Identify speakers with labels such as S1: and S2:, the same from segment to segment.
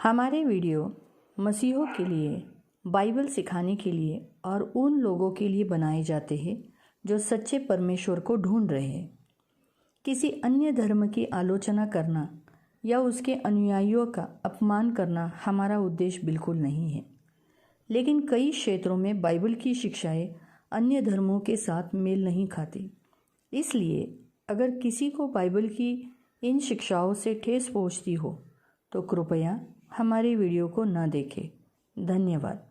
S1: हमारे वीडियो मसीहों के लिए, बाइबल सिखाने के लिए और उन लोगों के लिए बनाए जाते हैं जो सच्चे परमेश्वर को ढूंढ रहे हैं। किसी अन्य धर्म की आलोचना करना या उसके अनुयायियों का अपमान करना हमारा उद्देश्य बिल्कुल नहीं है। लेकिन कई क्षेत्रों में बाइबल की शिक्षाएं अन्य धर्मों के साथ मेल नहीं खाती। इसलिए अगर किसी को बाइबल की इन शिक्षाओं से ठेस पहुंचती हो तो कृपया हमारे वीडियो को न देखें। धन्यवाद।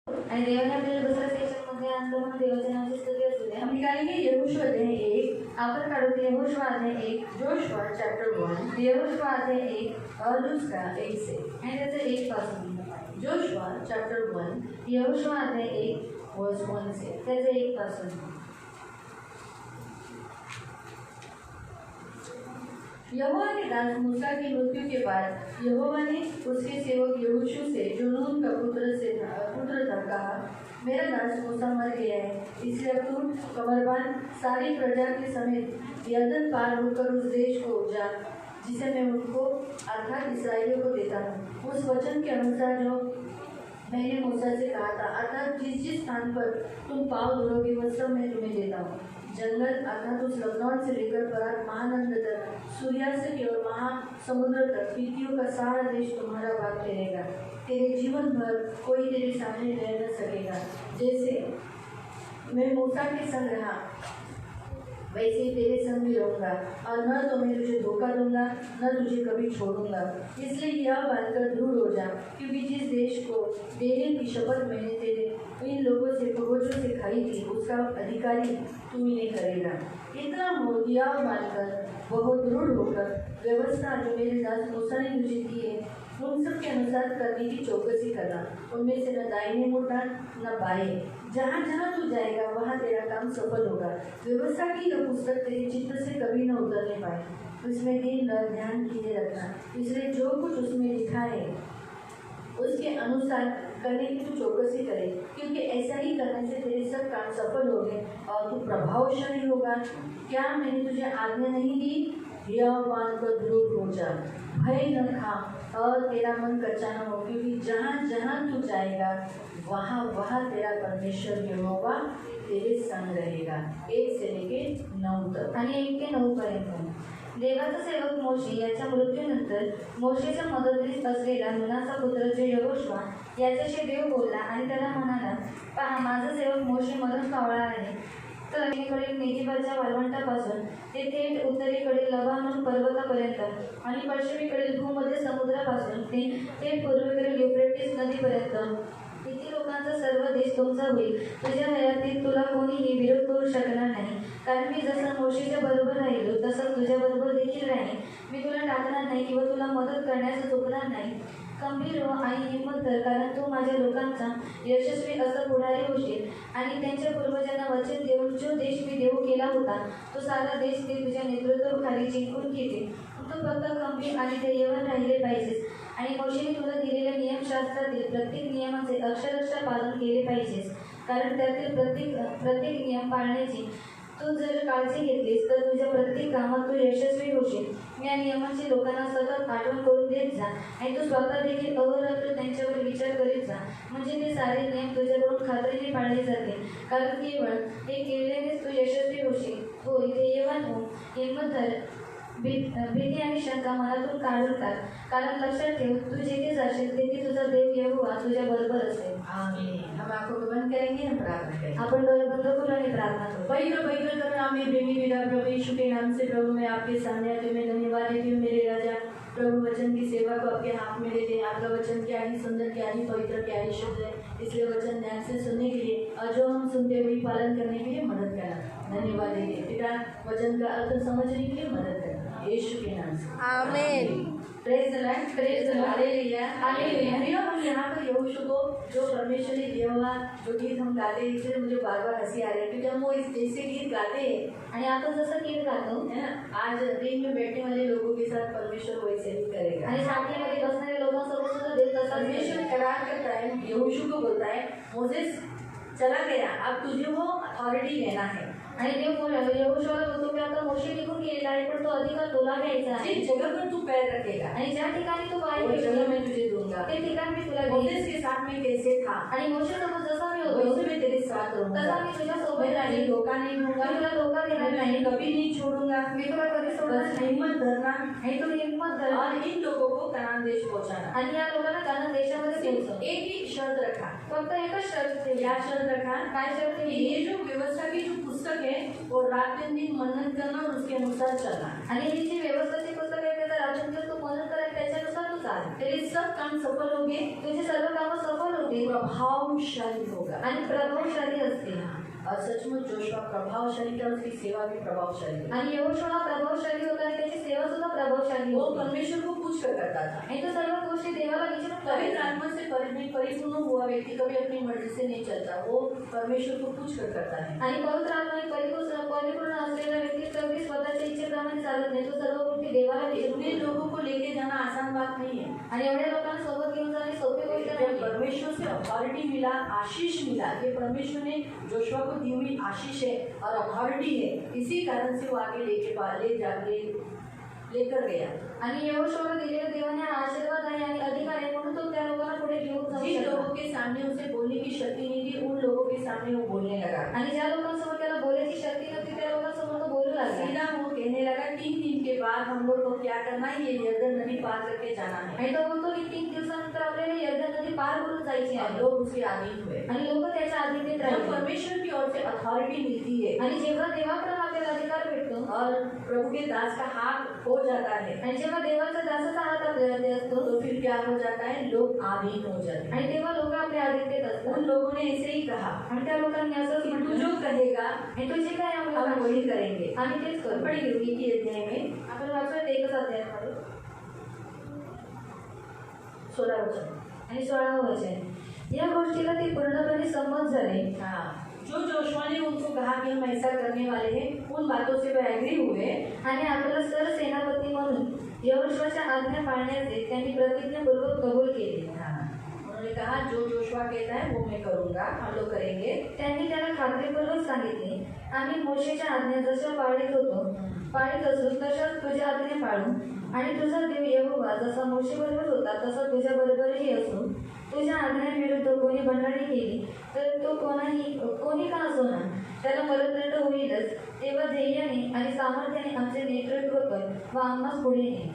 S2: आणि देवाने आपल्याला दुसऱ्या सेशनमध्ये आणलं म्हणून देवाच्या नावाची स्तुती असू दे. हम निकालेंगे यहोशू अध्याय 1, आपण काढू यहोशू अध्याय 1, जोशुआ चॅप्टर 1, यहोशू अध्याय 1 और उसका 1 से आणि त्याचे 1 पासून. जोशुआ चॅप्टर 1, यहोशू अध्याय 1 वर्स 1 से त्याचे 1 पासून. यहोवा के दास मूसा की मृत्यु के बाद यहोवा ने उसके सेवक यहोशू से जो नून का पुत्र था कहा, मेरा दास मूसा मर गया है, इसलिए अब तू कमरबंद सारी प्रजा के समेत यरदन पार होकर उस देश को जा जिसे मैं उनको अर्थात इसराइलियों को देता हूँ, उस वचन के अनुसार जो मैंने मूसा से कहा था, अर्थात जिस जिस स्थान पर तुम पाँव धोगे वह सब मैं तुम्हें देता हूँ। जंगल अर्थात उस लबनान से लेकर परात महानंद तक, सूर्यास्त की ओर महासमुद्र तक, पीतियों का सारा देश तुम्हारा भाग ठहरेगा। तेरे जीवन भर कोई तेरे सामने रह न सकेगा। जैसे मैं मूसा के संग रहा वैसे ही तेरे संग भी रहूँगा, और न तो मैं तुझे धोखा दूंगा न तुझे कभी छोड़ूंगा। इसलिए यह बांधकर दृढ़ हो जा, क्योंकि जिस देश को देने की शपथ मैंने तेरे इन लोगों से पूर्वजों से खाई थी उसका अधिकारी तू ही करेगा। इतना हो यह मानकर बहुत दृढ़ होकर व्यवस्था जो मेरे दास मूसा ने तुझे दी है उन सब के अनुसार करने की चौकसी करना। उनमें से न दाहिने मुड़ना न बाएं, जहाँ जहाँ तू जाएगा वहाँ तेरा काम सफल होगा। व्यवस्था की यह पुस्तक तेरे चित्त से कभी न उतरने पाए, उसमें दिन रात ध्यान किए रखना, इसलिए जो कुछ उसमें लिखा है उसके अनुसार करने की तू चौकसी करे, क्योंकि ऐसा ही करने से तेरे सब काम सफल होंगे और तू प्रभावशाली होगा। क्या मैंने तुझे आज्ञा नहीं दी? यह मानकर दृढ़ हो जा, भय न खा और तेरा मन कच्चा न हो, क्योंकि जहाँ जहाँ तू जाएगा वहाँ वहाँ तेरा परमेश्वर यहोवा तेरे संग रहेगा। 1 से लेके 9 तक आणि 1 ते 9 पर्यंत. देवाचा सेवक मोशे याच्या मृत्यूनंतर मोशेच्या मदतीस असलेला नूनाचा पुत्र जो यहोशुआ याच्याशी देव बोलला आणि त्याला म्हणाला, पहा माझा सेवक मोशे मरण पावला आहे. तर दक्षिणेकडील मेदीबाच्या वाळवंटापासून ते थेट उत्तरेकडील लबानोन पर्वतापर्यंत आणि पश्चिमेकडील भूमध्य समुद्रापासून ते थेट पूर्वेकडील युफ्रेटिस नदीपर्यंत किती लोकांचा सर्व देश तुमचा होईल. तुझ्या हयातीत तुला कोणीही विरोध करू शकणार नाही, कारण मी जसं मोशेच्या बरोबर राहिलो तसं तुझ्या बरोबर देखील राहीन. मी तुला टाकणार नाही किंवा तुला मदत करण्यास चुकणार नाही. गंभीर हो आणि हिंमत धर, कारण तू माझ्या लोकांचा यशस्वी असं पुढारी होशील आणि त्यांच्या पूर्वजांना वचन देऊन जो देश मी देऊ केला होता तो सारा देश ते तुझ्या नेतृत्वाखाली जिंकून घेतील. तू फक्त गंभीर आणि धैर्यवान राहिले पाहिजेस आणि मोशेने तुला दिलेल्या नियमशास्त्रातील प्रत्येक नियमाचे अक्षरशः पालन केले पाहिजेस, कारण त्यातील प्रत्येक नियम पाळण्याची तू जर काळजी घेतलीस तर तुझ्या प्रत्येक कामात तू यशस्वी होशील. या नियमांची लोकांना सतत आठवण करून देत जा आणि तू स्वतः देखील अहोरात्र त्यांच्यावर विचार करीत जा, म्हणजे ते सारे नियम तुझ्याकडून खात्रीने पाळले जातील. कारण केवळ हे केल्यानेच तू यशस्वी होशील. होय, ध्येयवान हो, हिंमत धर, भीती आणि शंका मनातून काढून टाक, कारण लक्षात ठेव तू जेथे जाशील तेथे तुझा देव यहोवा तुझ्या बरोबर असेल.
S3: आमीन. हम आंखों को बंद करेंगे, हम प्रार्थना करेंगे.
S2: आपण डोळे बंद करू आणि प्रार्थना करू.
S3: पवित्र करो आमीन. प्रेमी पिता प्रभु यीशु के नाम से प्रभु मैं आपके सामने आती हूँ, मैं धन्यवाद देती हूँ मेरे राजा प्रभु वचन की सेवा को आपके हाथ में लेते हैं. आपका वचन क्या ही सुंदर, क्या ही पवित्र, क्या ही शुद्ध है, इसलिए वचन ध्यान से सुनने के लिए और जो हम सुनते हुए पालन करने के लिए मदद करना. धन्यवाद देते पिता, वचन का अर्थ समझने के लिए मदद करना, यीशु के नाम से
S1: आमीन.
S3: Praise the lord, praise the lord, hallelujah, hallelujah. हम यहाँ पर यहोशू को जो परमेश्वर ने दिया हुआ जो गीत हम गाते हैं, इसलिए मुझे बार बार हंसी आ रही है, क्योंकि हम वो ऐसे गीत गाते हैं
S2: आणि आता जसं गीत गातो
S3: है ना. आज दिन में बैठने वाले लोगों के साथ परमेश्वर वैसे ही करेगा
S2: आणि साथीमध्ये बसणाऱ्या लोकांसोबत सुद्धा देव तसाच
S3: परमेश्वर करार करता है. यहोशू को बोलता है, मोसेस चला गया, अब तुझे वो अथॉरिटी लेना है.
S2: आणि देव यहोशूला बोलतो की आता मोशे निघून गेलेला आहे, पण तो
S3: अधिकार तुला घ्यायचा आहे
S2: जिस जगह पर तू पैर रखेगा
S3: आणि ज्या ठिकाणी तू पाय
S2: वो जगह
S3: ठेवशील,
S2: मैं तुझे दूंगा।
S3: ते ठिकाण मी तुला देईन.
S2: मोसेस के साथ में कैसे था
S3: आणि मोशेसोबत जसा मी होतो
S2: वैसे मैं तेरे साथ
S3: तसा
S2: रहूंगा।
S3: मी तुझ्या सोबत
S2: मैं तुझे
S3: राहील.
S2: धोखा नहीं दूंगा,
S3: मी तुला धोका देणार
S2: मैं
S3: नाही,
S2: तुझे कभी नहीं छोड़ूंगा।
S3: मी तुला कधी सोडणार
S2: बस
S3: नाही.
S2: हिम्मत धरना
S3: आणि तू हिंमत धर
S2: और इन लोगों को कनान देश पहुंचाना।
S3: आणि या लोकांना कानान देशामध्ये
S2: सिर्फ
S3: पोहोचव.
S2: एक ही शर्त रखा।
S3: फक्त एकच शर्त ठेवली.
S2: क्या शर्त रखा?
S3: काय शर्त
S2: कि
S3: ठेवली?
S2: ये जो व्यवस्था की जो पुस्तक है वो रात दिन मनन करना और उसके अनुसार चलना।
S3: आणि ही जी व्यवस्थाची पुस्तक आहे त्याचा रात्रंदिवस तू मनन कर आणि त्याच्यानुसार तू चाल.
S2: तेरे सब काम सफल होंगे,
S3: तुझे सर्व कामं सफल होतील
S2: प्रभावशाली होगा।
S3: आणि प्रभावशाली असतील.
S2: और सचमुच जोशुआ प्रभावशाली था, उसकी सेवा भी प्रभावशाली थी।
S3: आणि यहोशुआ प्रभावशाली होता आणि त्याची सेवा सुद्धा प्रभावशाली
S2: वो
S3: होती.
S2: परमेश्वर को पूछ कर करता था।
S3: आणि तो सर्व गोष्टी देवाला विचारून
S2: कभी
S3: करायचा.
S2: आत्मा से परिपूर्ण हुआ व्यक्ति कभी अपनी मर्जी से नहीं चलता, वो परमेश्वर को पूछ कर करता है।
S3: आणि पवित्र आत्म्याने परिपूर्ण असलेला व्यक्ती कधी स्वतःच्या इच्छेप्रमाणे चालत नाही, तो सर्व गोष्टी देवाला विचारून
S2: इतने लोगों को लेके जाना आसान बात नहीं है।
S3: आणि एवढ्या लोकांना सोबत घेऊन जाणे सोपी गोष्ट
S2: जब
S3: नाही.
S2: परमेश्वर से अथॉरिटी मिला, आशीष मिला, ये परमेश्वर ने जोशुआ को दी हुई आशीष है और अथॉरिटी है, इसी कारण से वो आगे लेकर गया।
S3: आणि यहोशुआला दिलेल्या देवाने हा आशीर्वाद आहे आणि अधिकार आहे म्हणून तो त्या लोकांना पुढे घेऊन जाऊ
S2: जिन
S3: शकला.
S2: लोगों के सामने उसे बोलने की शक्ति नहीं थी, उन लोगों के सामने वो बोलने लगा।
S3: आणि ज्या लोकांसमोर त्याला बोलायची शक्ती नव्हती त्या लोकांसमोर तो बोलू लागला.
S2: सीधा वो कहने लगा 3 दिन के बाद हम लोग को क्या करना है, ये यरदन नदी पार करके जाना है।
S3: आणि तो बोलतो की 3 दिवसानंतर आपल्याला यरदन नदी पार करून जायची
S2: और
S3: आहे.
S2: लोग उसके अधीन हुए।
S3: आणि लोक त्याच्या अधीन
S2: जब
S3: राहिले.
S2: परमेश्वर की ओर से अथॉरिटी मिलती है
S3: आणि जेव्हा देवाकडून आपल्याला अधिकार भेटतो
S2: और प्रभु के दास का हाथ हो जाता है,
S3: आणि जेव्हा देवाचा दासाचा हात आपल्याला देत असतो
S2: तो फिर क्या हो जाता है, लोग अधीन हो जाते हैं।
S3: आणि तेव्हा लोक आपल्या अधीन देत असतात.
S2: उन लोगों ने ऐसे ही कहा
S3: आणि त्या लोकांनी असंच
S2: कि तू
S3: म्हटलं,
S2: जो कहेगा
S3: आणि तू जे काय
S2: हम
S3: आम्हाला
S2: वही करेंगे।
S3: आम्ही तेच करू.
S2: पढ़ी होगी कि अध्याय में
S3: आपण वाचूया एकच अध्यायामध्ये
S2: 16 वचन।
S3: आणि 16वे वचन. या गोष्टीला ते पूर्णपणे संमत झाले.
S2: हाँ, जो जोशुआ ने उनको कहा कि हम ऐसा करने वाले हैं, उन बातों से वह एग्री हुए।
S3: आणि आपला सर सेनापती म्हणून यहोशुआच्या आज्ञा पाळण्याचे त्यांनी प्रतिज्ञापूर्वक कबूल केले.
S2: उन्होंने कहा जो जोशुआ कहता है वो मैं करूँगा, हम लोग करेंगे।
S3: त्यांनी त्याला खात्रीपूर्वक सांगितले, आम्ही मोशेच्या आज्ञा जशा पाळीत असू तशाच तुझ्या आज्ञा पाळू आणि तुझा देव यहोवा जसा मोशेबरोबर होता तसा तुझ्या बरोबरही असू. तुझ्या आज्ञाविरुद्ध कोणी बंडाळी केली तर तो कोणी का असो ना त्याला मरणदंड होईलच. तेव्हा ध्येयाने आणि सामर्थ्याने आमचे नेतृत्व कर व आम्हास पुढे ने.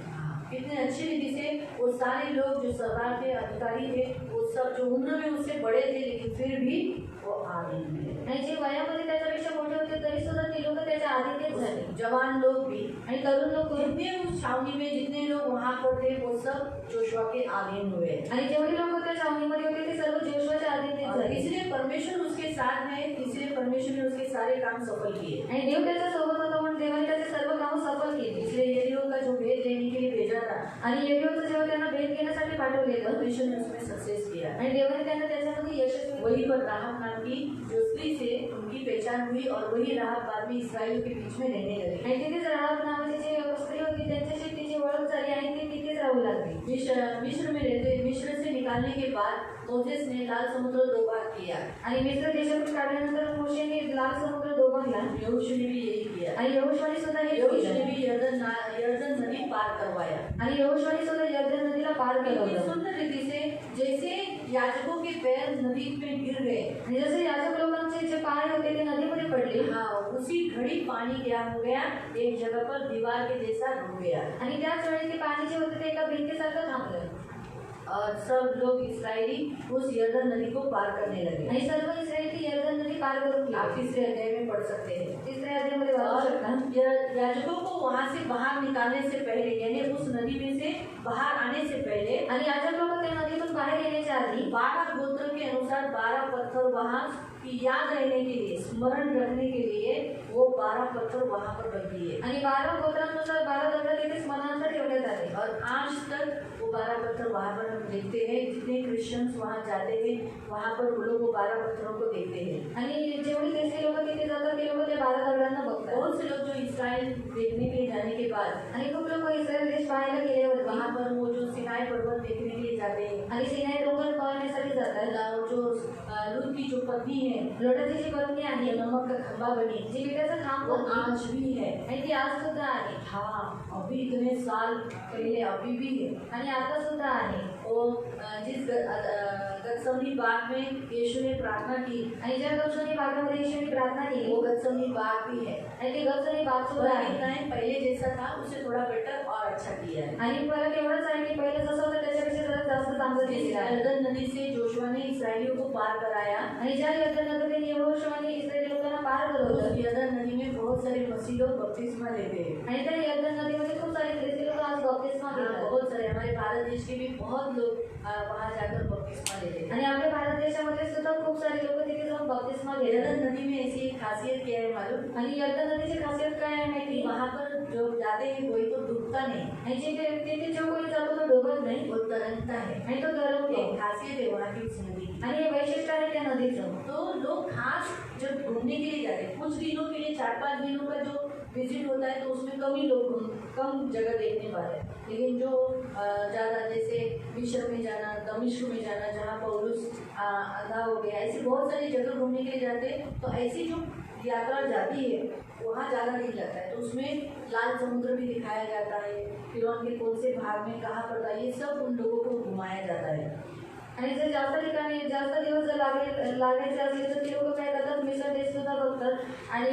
S2: कितने अच्छी रीति से वो सारे लोग जो सरदार थे, अधिकारी थे, वो सब जो उम्र में उससे बड़े थे लेकिन फिर भी वो आधीन हुए।
S3: आणि जे वयामध्ये त्याच्यापेक्षा मोठे होते तरी सुद्धा ते लोक त्याच्या आधीनच झाले.
S2: जवान लोग भी
S3: आणि तरुण लोक
S2: जितने उस छावनी में जितने लोग वहाँ पर थे वो सब जोशुआ के अधीन हुए।
S3: आणि जेवढे लोक त्या छावणीमध्ये होते ते सर्व जोशुआच्या अधीन
S2: और
S3: झाले.
S2: इसलिए परमेश्वर उसके साथ है, इसलिए परमेश्वर ने उसके सारे काम सफल किए।
S3: आणि देव त्याच्या सोबत होता म्हणून देवाने त्याचे सर्व काम सफल केले.
S2: इसलिए यरीहो का जो भेद लेने के लिए भेजा था,
S3: आणि यरीहोचं जेव्हा त्यांना भेट घेण्यासाठी पाठवलेलं
S2: परमेश्वर ने उसमें सक्सेस किया।
S3: आणि देवाने त्यांना त्याच्यामध्ये यशस्वी
S2: वही पर राहब नाम की जो स्त्री से उनकी पहचान हुई और वही राहब बाद में इस्राएल के बीच में रहने लगी।
S3: आणि तिथेच राहाब नावाची जी स्त्री होती त्यांच्याशी तिची ओळख झाली आणि ती तिथेच राहू लागली.
S2: मिस्र में रहते मिस्र से निकालने के बाद मोसेस ने लाल समुद्र 2 बार किया
S3: आणि मिस्र देशातून काढल्यानंतर मोशेने लाल समुद्र दोबारला
S2: यहोशू ने भी यही किया।
S3: आणि यहोशुआने सुद्धा हे
S2: यहोशू ने
S3: केलं.
S2: भी यरदन नदी पार करवाया।
S3: आणि यहोशुआने सुद्धा यरदन नदीला पार
S2: इतनी
S3: केलं.
S2: सुंदर रीति से जैसे याजकों के पैर नदी में गिर गए,
S3: आणि जसे याजक लोकांचे जे पाय होते ते नदीमध्ये पडले
S2: हाँ, उसी घड़ी पानी क्या हो गया, एक जगह पर दीवार के जैसा रुक गया
S3: आणि त्याच वेळी ते पाणी जे होते ते एका भिंतीसारखं थांबलं.
S2: और सब लोग इस्राएली उस यरदन नदी को पार करने लगे।
S3: आणि सर्व इस्रायली यरदन नदी पार करून
S2: आप
S3: गेले.
S2: तीसरे अध्याय में पढ़ सकते हैं।
S3: तिसऱ्या अध्यायामध्ये वाचू
S2: और
S3: शकता.
S2: याजकों को वहां से बाहर निकालने से पहले, यानी उस नदी में से बाहर आने से पहले
S3: आणि याजक लोक त्या नदीतून बाहेर येण्याच्या आधी
S2: 12 गोत्र के अनुसार 12 पत्थर वहां की याद रहने के लिए, स्मरण रखने के लिए वो 12 पत्थर वहां पर रख दिए।
S3: आणि 12 गोत्रांनुसार 12 दगड तिथे स्मरणार्थ ठेवण्यात आले. और आज तक वो 12 पत्थर वहाँ पर हम देखते हैं। जितने क्रिश्चियंस वहाँ जाते हैं वहाँ पर वो लोग वो 12 पत्थरों को देखते हैं।
S2: आणि जेवढे तेथील लोक तिथे जातात ते लोक त्या 12 दगडांना बघतात.
S3: बहुत से लोग जो इसराइल देखने के लिए जाने के बाद
S2: आणि खूप लोक इस्रायल देश पाहायला गेल्यावर
S3: वहाँ पर वो जो सिनाई पर्वत देखने के लिए जाते हैं
S2: आणि सिनाई डोंगर पाहण्यासाठी जातात.
S3: जो लूत की जो पत्नी है
S2: लोटाची जी पत्नी आहे
S3: ये नमक का खंबा बनी
S2: जी पिठाचा खांब
S3: वो
S2: होती
S3: आज भी है।
S2: आणि ती आज सुद्धा आहे.
S3: हाँ अभी इतने साल पहले अभी भी है।
S2: आणि आता सुद्धा आहे.
S3: वो जिस गत्समनी बाग में यीशु ने प्रार्थना की
S2: आणि ज्या गत्समनी बागेमध्ये येशूने प्रार्थना केली
S3: वो गत्समनी बाग भी है।
S2: आणि ते गत्समनी बाग सुद्धा
S3: थोड़ा
S2: आहे.
S3: इतना है पहले जैसा था उससे थोड़ा बेटर और अच्छा किया है।
S2: आणि फरक एवढाच आहे की पहिले जसं होतं त्याच्यापेक्षा जरा जास्त चांगलं केलेलं आहे.
S3: यरदन नदी से जोशुआ ने इसराइलियों को पार कराया।
S2: आणि ज्या यरदन नदीने यहोशुआने इस्राएली लोकांना पार करवलं.
S3: उस यरदन नदी में बहुत सारे मसीह लोग बपतिस्मा लेते हैं।
S2: आणि त्या यरदन नदीमध्ये खूप सारे ख्रिस्ती लोक आज बपतिस्मा घेतात.
S3: बहुत सारे हमारे भारत देश के भी बहुत लोग वहाँ जाकर बपतिस्मा लेते हैं।
S2: आणि आपल्या भारत देशामध्ये सुद्धा खूप सारे लोक तिथे जाऊन बपतिस्मा घेतात.
S3: यरदन नदी में ऐसी एक खासियत क्या है मालूम?
S2: आणि यरदन नदीची खासियत काय आहे माहिती?
S3: वहाँ पर जो जाते हैं कोई तो डूबता नहीं,
S2: आणि तिथे जो कोणी जातो तो डुबत नाही
S3: वो तरंगता है।
S2: आणि तो तरंगतो.
S3: एक खासियत है वहाँ की उस नदी की।
S2: आणि हे वैशिष्ट्य आहे त्या नदीचं.
S3: तो लोग खास जब घूमने के लिए जाते हैं कुछ दिनों के लिए 4-5 दिनों का जो विजिट होता है तो उसमें कम जगह देखने वाले हैं। लेकिन जो ज़्यादा जैसे मिस्र में जाना, दमिश्क में जाना जहाँ पौलुस अंधा हो गया, ऐसी बहुत सारी जगह घूमने के लिए जाते हैं। तो ऐसी जो यात्रा जाती है वहाँ ज़्यादा नहीं लगता है। तो उसमें लाल समुद्र भी दिखाया जाता है, फिरौन के कौन से भाग में कहाँ पड़ता है, ये सब उन लोगों को घुमाया जाता है।
S2: आणि जर जास्त ठिकाणी जास्त दिवस जर लागायचे असले तर ते लोक काय करतात, मिसळ देश सुद्धा बघतात आणि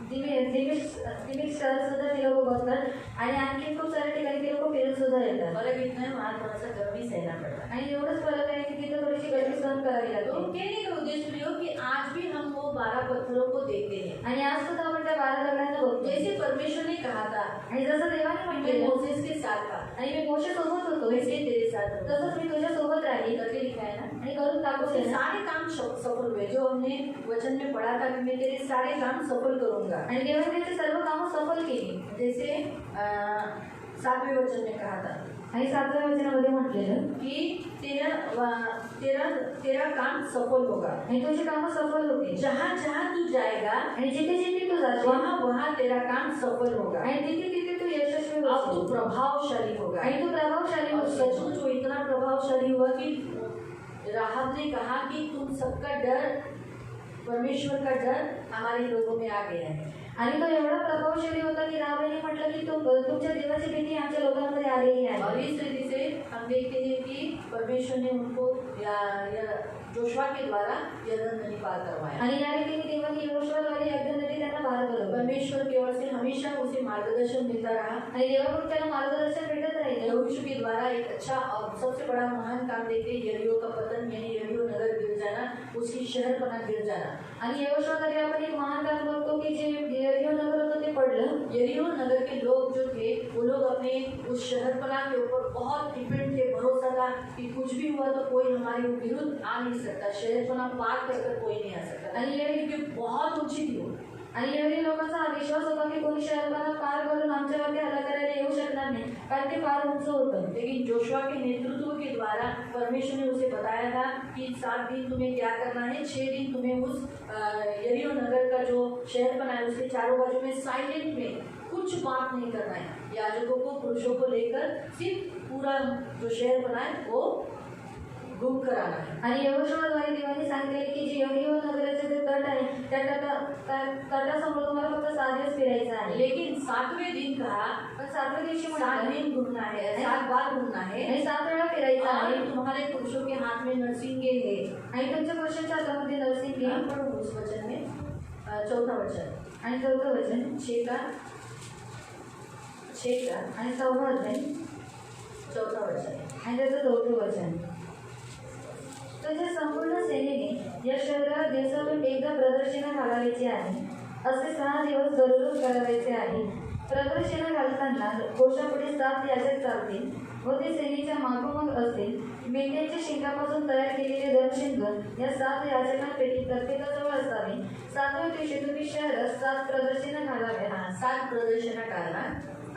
S2: दिमिक शहर सुद्धा ते लोक बघतात आणि आणखी खूप साऱ्या ठिकाणी ते लोक फिरून सुद्धा येतात.
S3: फर्क इतना है वहाँ थोड़ा सा गर्मी सहना पड़ता है।
S2: आणि एवढंच फरक आहे की तिथं थोडीशी गर्मी सहन करावी
S3: तो
S2: लागते.
S3: कहने का उद्देश्य ये हो कि आज भी हम वो 12 पत्थरों को देखते हैं।
S2: आणि आज सुद्धा आपण त्या 12 दगडांना बघतो.
S3: जैसे परमेश्वर ने कहा था
S2: आणि जसं देवाने
S3: मैं
S2: म्हटलेलं
S3: मोसेस के साथ था
S2: आणि मी मोशे सोबत होतो
S3: वैसे तेरे साथ हूँ।
S2: तसंच मी तुझ्या सोबत राहील
S3: करके लिखा है ना।
S2: आणि करून
S3: तो
S2: दाखवते ना.
S3: सारे काम सफल हुए जो हमने वचन में पढ़ा था कि मैं तेरे सारे काम सफल करूंगा।
S2: आणि देवाने त्याचे सर्व कामं सफल केली.
S3: जैसे 7वें वचन में कहा था
S2: आणि 7व्या वचनामध्ये म्हटलेलं
S3: कि तेरा काम सफल होगा।
S2: आणि तुझी कामं सफल होतील.
S3: जहाँ जहाँ तू जाएगा
S2: आणि जिथे जिथे तू जाशील
S3: वहाँ वहाँ तेरा काम सफल होगा।
S2: आणि तिथे तिथे तू यशस्वी
S3: अब
S2: होशील.
S3: तू प्रभावशाली होगा।
S2: आणि तू प्रभावशाली
S3: और
S2: होशील.
S3: सचमुच वो इतना प्रभावशाली हुआ कि राहब ने कहा कि तुम सबका डर, परमेश्वर का डर हमारे लोगों में आ गया है।
S2: आणि तो एवढा प्रभावशाली होता की रावणाने म्हटलं की तुमच्या देवाची भीती आमच्या लोकांमध्ये आलेली
S3: और
S2: आहे.
S3: इस रीति से हम देखते हैं कि परमेश्वर ने उनको या जोशुआ के द्वारा यरदन नदी पार करवाया।
S2: आणि या रीतीने देवाने यहोशुआद्वारे यरदन नदी त्यांना पार करवली.
S3: परमेश्वर की ओर से हमेशा उसे मार्गदर्शन मिलता रहा।
S2: आणि देवाकडून त्याला मार्गदर्शन भेटत राहिलं.
S3: यहोशू के द्वारा एक अच्छा और सबसे बड़ा महान काम देखते हैं यरीहो का पतन, यानी यरीहो नगर गिर जाना, उसकी शहरपना गिर जाना।
S2: आणि यहोशुआद्वारे आपण एक महान काम बघतो की जे यरीहो नगर होतं ते पडलं.
S3: यरीहो नगर के लोग जो थे वो लोग अपने उस शहरपना के ऊपर बहुत डिपेंड थे, भरोसा था कि कुछ भी हुआ तो कोई हमारे विरुद्ध आ नहीं सकता, शहरपना पार कर कोई नहीं आ सकता।
S2: आणि ये
S3: क्योंकि बहुत ऊंची थी वो।
S2: आणि एवढी लोकांचा हा विश्वास होता की कोणी शहरपणा पार करून आमच्यावरती हल्ला करायला येऊ शकणार नाही, कारण ते फार उंच होतं.
S3: लेकिन जोशुआ के नेतृत्व के द्वारा परमेश्वर ने उसे बताया था कि 7 दिन तुम्हें क्या करना है, 6 दिन तुम्हें उस यरीहो नगर का जो शहर बनाया उसके चारों बाजू में साइलेंट में कुछ बात नहीं करना है। याजकों को, पुरुषों को लेकर सिर्फ पूरा जो शहर बनाए वो घूम कर आना है।
S2: आणि यहोशुआद्वारे देवाने सांगितले की जे यरीहो नगराचे जे तट आहे त्या तटासमोर तुम्हाला फक्त 7 दिवस फिरायचं आहे.
S3: लेकिन 7वें दिन कहा
S2: पण 7व्या दिवशी
S3: 7
S2: म्हणाले
S3: दिन घूमना है, 7 बार घूमना है
S2: आणि 7 वेळा फिरायचं आहे.
S3: और तुम्हारे पुरुषों के हाथ में नरसिंगे है।
S2: आणि तुमच्या पुरुषांच्या हातामध्ये नरसिंग घे.
S3: पढ़ो उस वचन में 4था वचन
S2: आणि 4थं वचन
S3: 6 का
S2: आणि 6वं अध्याय
S3: 4था वचन।
S2: आणि त्याचं 4थं वचन. तुझ्या संपूर्ण सेनेने या शहराला दिवसातून एकदा प्रदक्षिणा घालायची आहे. असे 6 दिवस दररोज करायचे आहे. प्रदक्षिणा घालताना कोशापुढे 7 याजक चालतील व ते सेनेच्या मागोमाग असतील. मेंढ्यांच्या शिंगापासून तयार केलेले दमशिंग या 7 याजकांपैकी प्रत्येकाजवळ असावे. 7व्या दिवशी तुम्ही शहरात 7 प्रदक्षिणा घालाव्या.
S3: 7 प्रदक्षिणा करना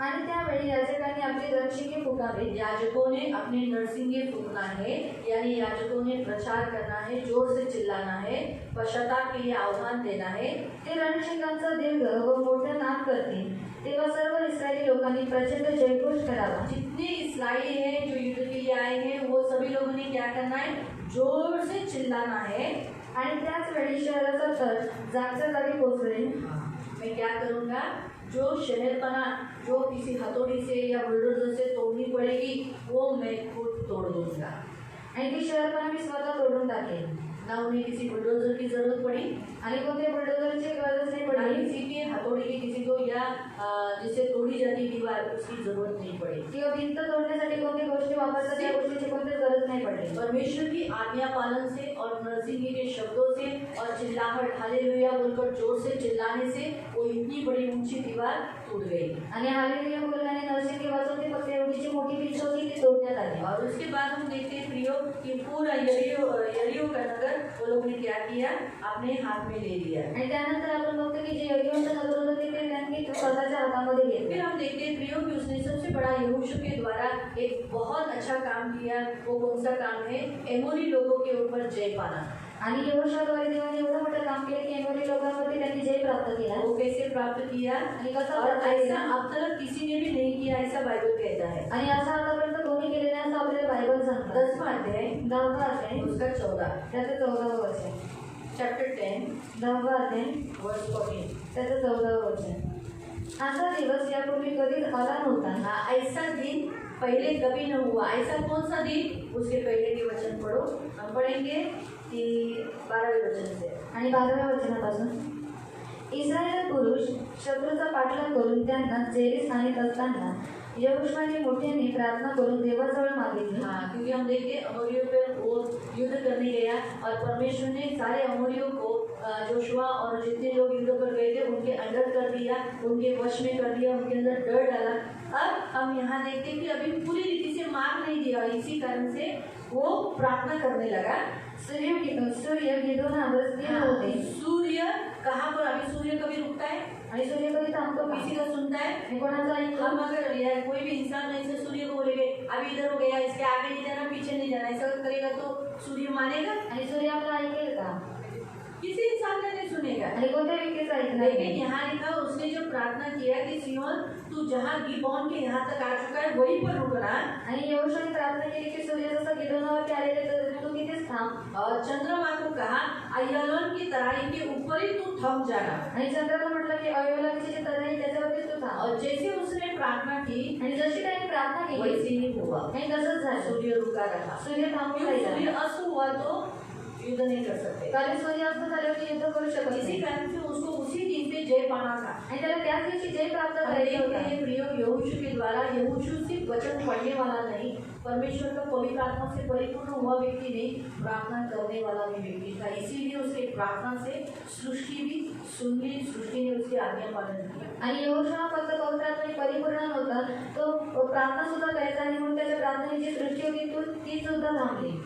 S2: आणि त्यावेळी याजकांनी आपली रक्षिके फुकावे.
S3: याजकों ने अपने नरसिंगे फूंकना है, यानी याजकों ने प्रचार करना है, जोर से चिल्लाना है, पश्चाताप के लिए आह्वान देना है.
S2: ते रणशिंगांचा दीर्घ व मोठा नाद करतील. तेव्हा सर्व इस्रायली लोकांनी प्रचंड जयघोष करावा.
S3: जितने इस्राएली हैं जो युद्ध के लिए आए हैं वो सभी लोगों ने क्या करना है, जोर से चिल्लाना है.
S2: आणि त्याच वेळी शहराचा तळ जागच्या जागी कोसळेल.
S3: मैं क्या करूँगा, जो शहरपना जो किसी हथौड़ी से या बुलडोजर से तोड़नी पड़ेगी वो मैं खुद तोड़ दूंगा.
S2: आणि ती शहरपणा मी स्वतः तोडून टाकेल.
S3: ना उन्हें किसी बुलडोजर की जरूरत पड़ी,
S2: आणि कोणत्या बुलडोजरची गरज नहीं
S3: ना
S2: पडली.
S3: किसी के हथौड़ी की किसी को या जिससे तोड़ी जाती दीवार उसकी जरूरत नहीं पड़ी.
S2: किंवा भिंत तोडण्यासाठी कोणत्या गोष्टी वापरतात त्या गोष्टीची कोणतीच गरज नहीं पडली.
S3: परमेश्वर की आज्ञा पालन से और नरसिंह के शब्दों से और चिल्लाहट हालेलुया बोलकर जोर से चिल्लाने से वो इतनी बड़ी ऊंची दीवार टूट गई.
S2: आणि हालेलुया बोलल्याने नरसिंह वाजवून ती फक्त एवढीची मोठी भिंत होती ती तोडण्यात आली.
S3: और उसके बाद हम देखते हैं प्रियो कि पूरा यरीहो का नगर वो लोग ने क्या किया, अपने हाथ में ले लिया.
S2: आणि त्यानंतर आपण बघतो की जे यरीहोचं नगर होतं ते त्यांनी स्वतःच्या हातामध्ये घेतलं.
S3: फिर हम देखते हैं प्रियो कि उसने सबसे बड़ा यहोशू के द्वारा एक बहुत अच्छा काम किया. वो कौन सा काम है, एमोरी लोगों के ऊपर जय पाना.
S2: आणि यहोशाद्वारे देवाने एवढं मोठं काम केलं की एमोरी लोकांवरती त्यांनी जय प्राप्त केला.
S3: वो कैसे प्राप्त किया,
S2: आणि कसं
S3: और
S2: प्राप्त
S3: ऐसा
S2: केला
S3: अब तक किसी ने भी नहीं किया, ऐसा बाइबल कहता है.
S2: आणि असं आतापर्यंत कोणी केलेलं नाही असं आपल्याला बायबल सांगतं.
S3: 10वां अध्याय
S2: 10वा अध्याय
S3: उसका 14
S2: त्याचं 14वं वचन.
S3: चैप्टर 10
S2: 10वा अध्याय
S3: वर्स 14.
S2: त्याचं 14वं वचन. असा दिवस यापूर्वी कधीच आला नव्हता.
S3: हाँ, ऐसा दिन पहले कभी न हुआ. ऐसा कौन सा दिन, उसके पहले के वचन पढ़ो. हम पढ़ेंगे कि 12वें वचन से.
S2: आणि 12व्या वचनापासून इस्रायल पुरुष शत्रूचा पाठलाग करून त्यांना जेरीस आणत असताना यहोशूआने मोठ्याने प्रार्थना करून देवाजवळ मागितली.
S3: हाँ, क्योंकि हम देखते हैं अमोरियों पे वो युद्ध करने गया और परमेश्वर ने सारे अमोरियों को जोशुआ और जितने लोग युद्ध पर गए थे उनके अंडर कर दिया, उनके वश में कर दिया, उनके अंदर डर डाला. अब हम यहाँ देखते हैं कि अभी पूरी रीति से मार नहीं दिया, इसी कारण से वो प्रार्थना करने लगा.
S2: सूर्य गिदोनावर स्थिर होते.
S3: सूर्य कहाँ पर, अभी सूर्य कभी रुकता है,
S2: आणि सूर्य कधी थांबतो का?
S3: किसी का सुनता है.
S2: आणि कोणाचा ऐकतो?
S3: हम अगर यार कोई भी इंसान ऐसे सूर्य को बोलेंगे अभी इधर हो गया, इसके आगे नहीं जाना पीछे नहीं जाना, ऐसा करेगा तो सूर्य मानेगा.
S2: आणि सूर्य आपला ऐकेल का?
S3: किसी इंसान का नहीं सुनेगा.
S2: आणि कोणत्या व्यक्तीचं ऐकणार
S3: लेकिन
S2: नाही.
S3: यहाँ लिखा उसने जो प्रार्थना किया कि सियोन तू जहाँ गिबोन के यहाँ तक आ चुका है वहीं पर रुकना.
S2: आणि यहोशूआने प्रार्थना केली की सूर्य जसं गिदोनावरती आलेले तर तू तिथेच थांब.
S3: और चंद्रमा को कहा अय्यालोन की तराई के ऊपर ही तू थम जाना.
S2: आणि चंद्राला म्हटलं की अयोलाची जी तराई त्याच्यावरती तू थांब.
S3: और जैसे उसने प्रार्थना की
S2: आणि जशी त्याने प्रार्थना केली
S3: वैसे ही हुआ.
S2: आणि तसंच झालं.
S3: सूर्य रुका रहा.
S2: सूर्य थांबून
S3: क्यों
S2: राहिला.
S3: सूर्य अस्त हुआ तो युद्ध नहीं कर सकते.
S2: कारण सूर्य अस्त झाल्यावर युद्ध करू शकत
S3: इसी
S2: नाही.
S3: कारण से उसको उसी दिन पे जय पाना था.
S2: आणि त्याला त्याच दिवशी जय प्राप्त
S3: हम
S2: करायचा
S3: देखते
S2: होता.
S3: हैं प्रियो यहोशू के द्वारा यहोशू सिर्फ वचन पढ़ने वाला नहीं, परमेश्वर का पवित्र आत्मा से परिपूर्ण हुआ व्यक्ति नहीं, प्रार्थना करने वाला भी व्यक्ति था. इसीलिए उसके प्रार्थना से सृष्टि भी सुन ली, सृष्टि ने उसकी आज्ञा पालन किया.
S2: आणि यहोशू फक्त पवित्र आत्म्याने परिपूर्ण नव्हता, तो प्रार्थना सुद्धा करायचा आणि म्हणून त्याच्या प्रार्थनेची जी सृष्टी होती ती सुद्धा थांबली.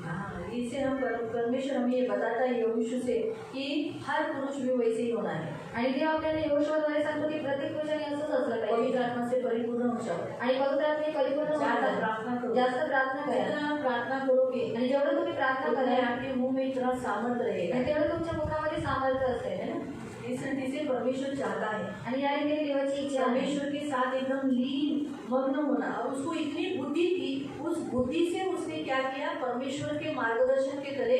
S3: इससे हम परमेश्वर हमें ये बताता है यहोशू से कि हर पुरुष भी वैसे ही होना है.
S2: आणि देव आपल्याला यहोशूद्वारे सांगतो की प्रत्येक पुरुषाने असंच असलं पाहिजे.
S3: पवित्र आत्मा से परिपूर्ण हो जाओ.
S2: आणि पवित्र आत्म्याने परिपूर्ण
S3: ज्यादा
S2: होण्याचा
S3: प्रार्थना करो.
S2: जास्त प्रार्थना करा.
S3: जितना प्रार्थना करोगे
S2: आणि जेवढं तुम्ही प्रार्थना
S3: उतना
S2: कराल
S3: आपके मुंह में इतना सामर्थ्य रहेगा.
S2: आणि तेवढं तुमच्या मुखामध्ये सामर्थ्य असेल है ना.
S3: इस रीति से परमेश्वर चाहता है
S2: आणि या रीतीने देवाची इच्छा आहे.
S3: परमेश्वर के साथ एकदम लीन मग्न होना. और उसको इतनी बुद्धि थी, उस बुद्धि से उसने क्या किया, परमेश्वर के मार्गदर्शन के तले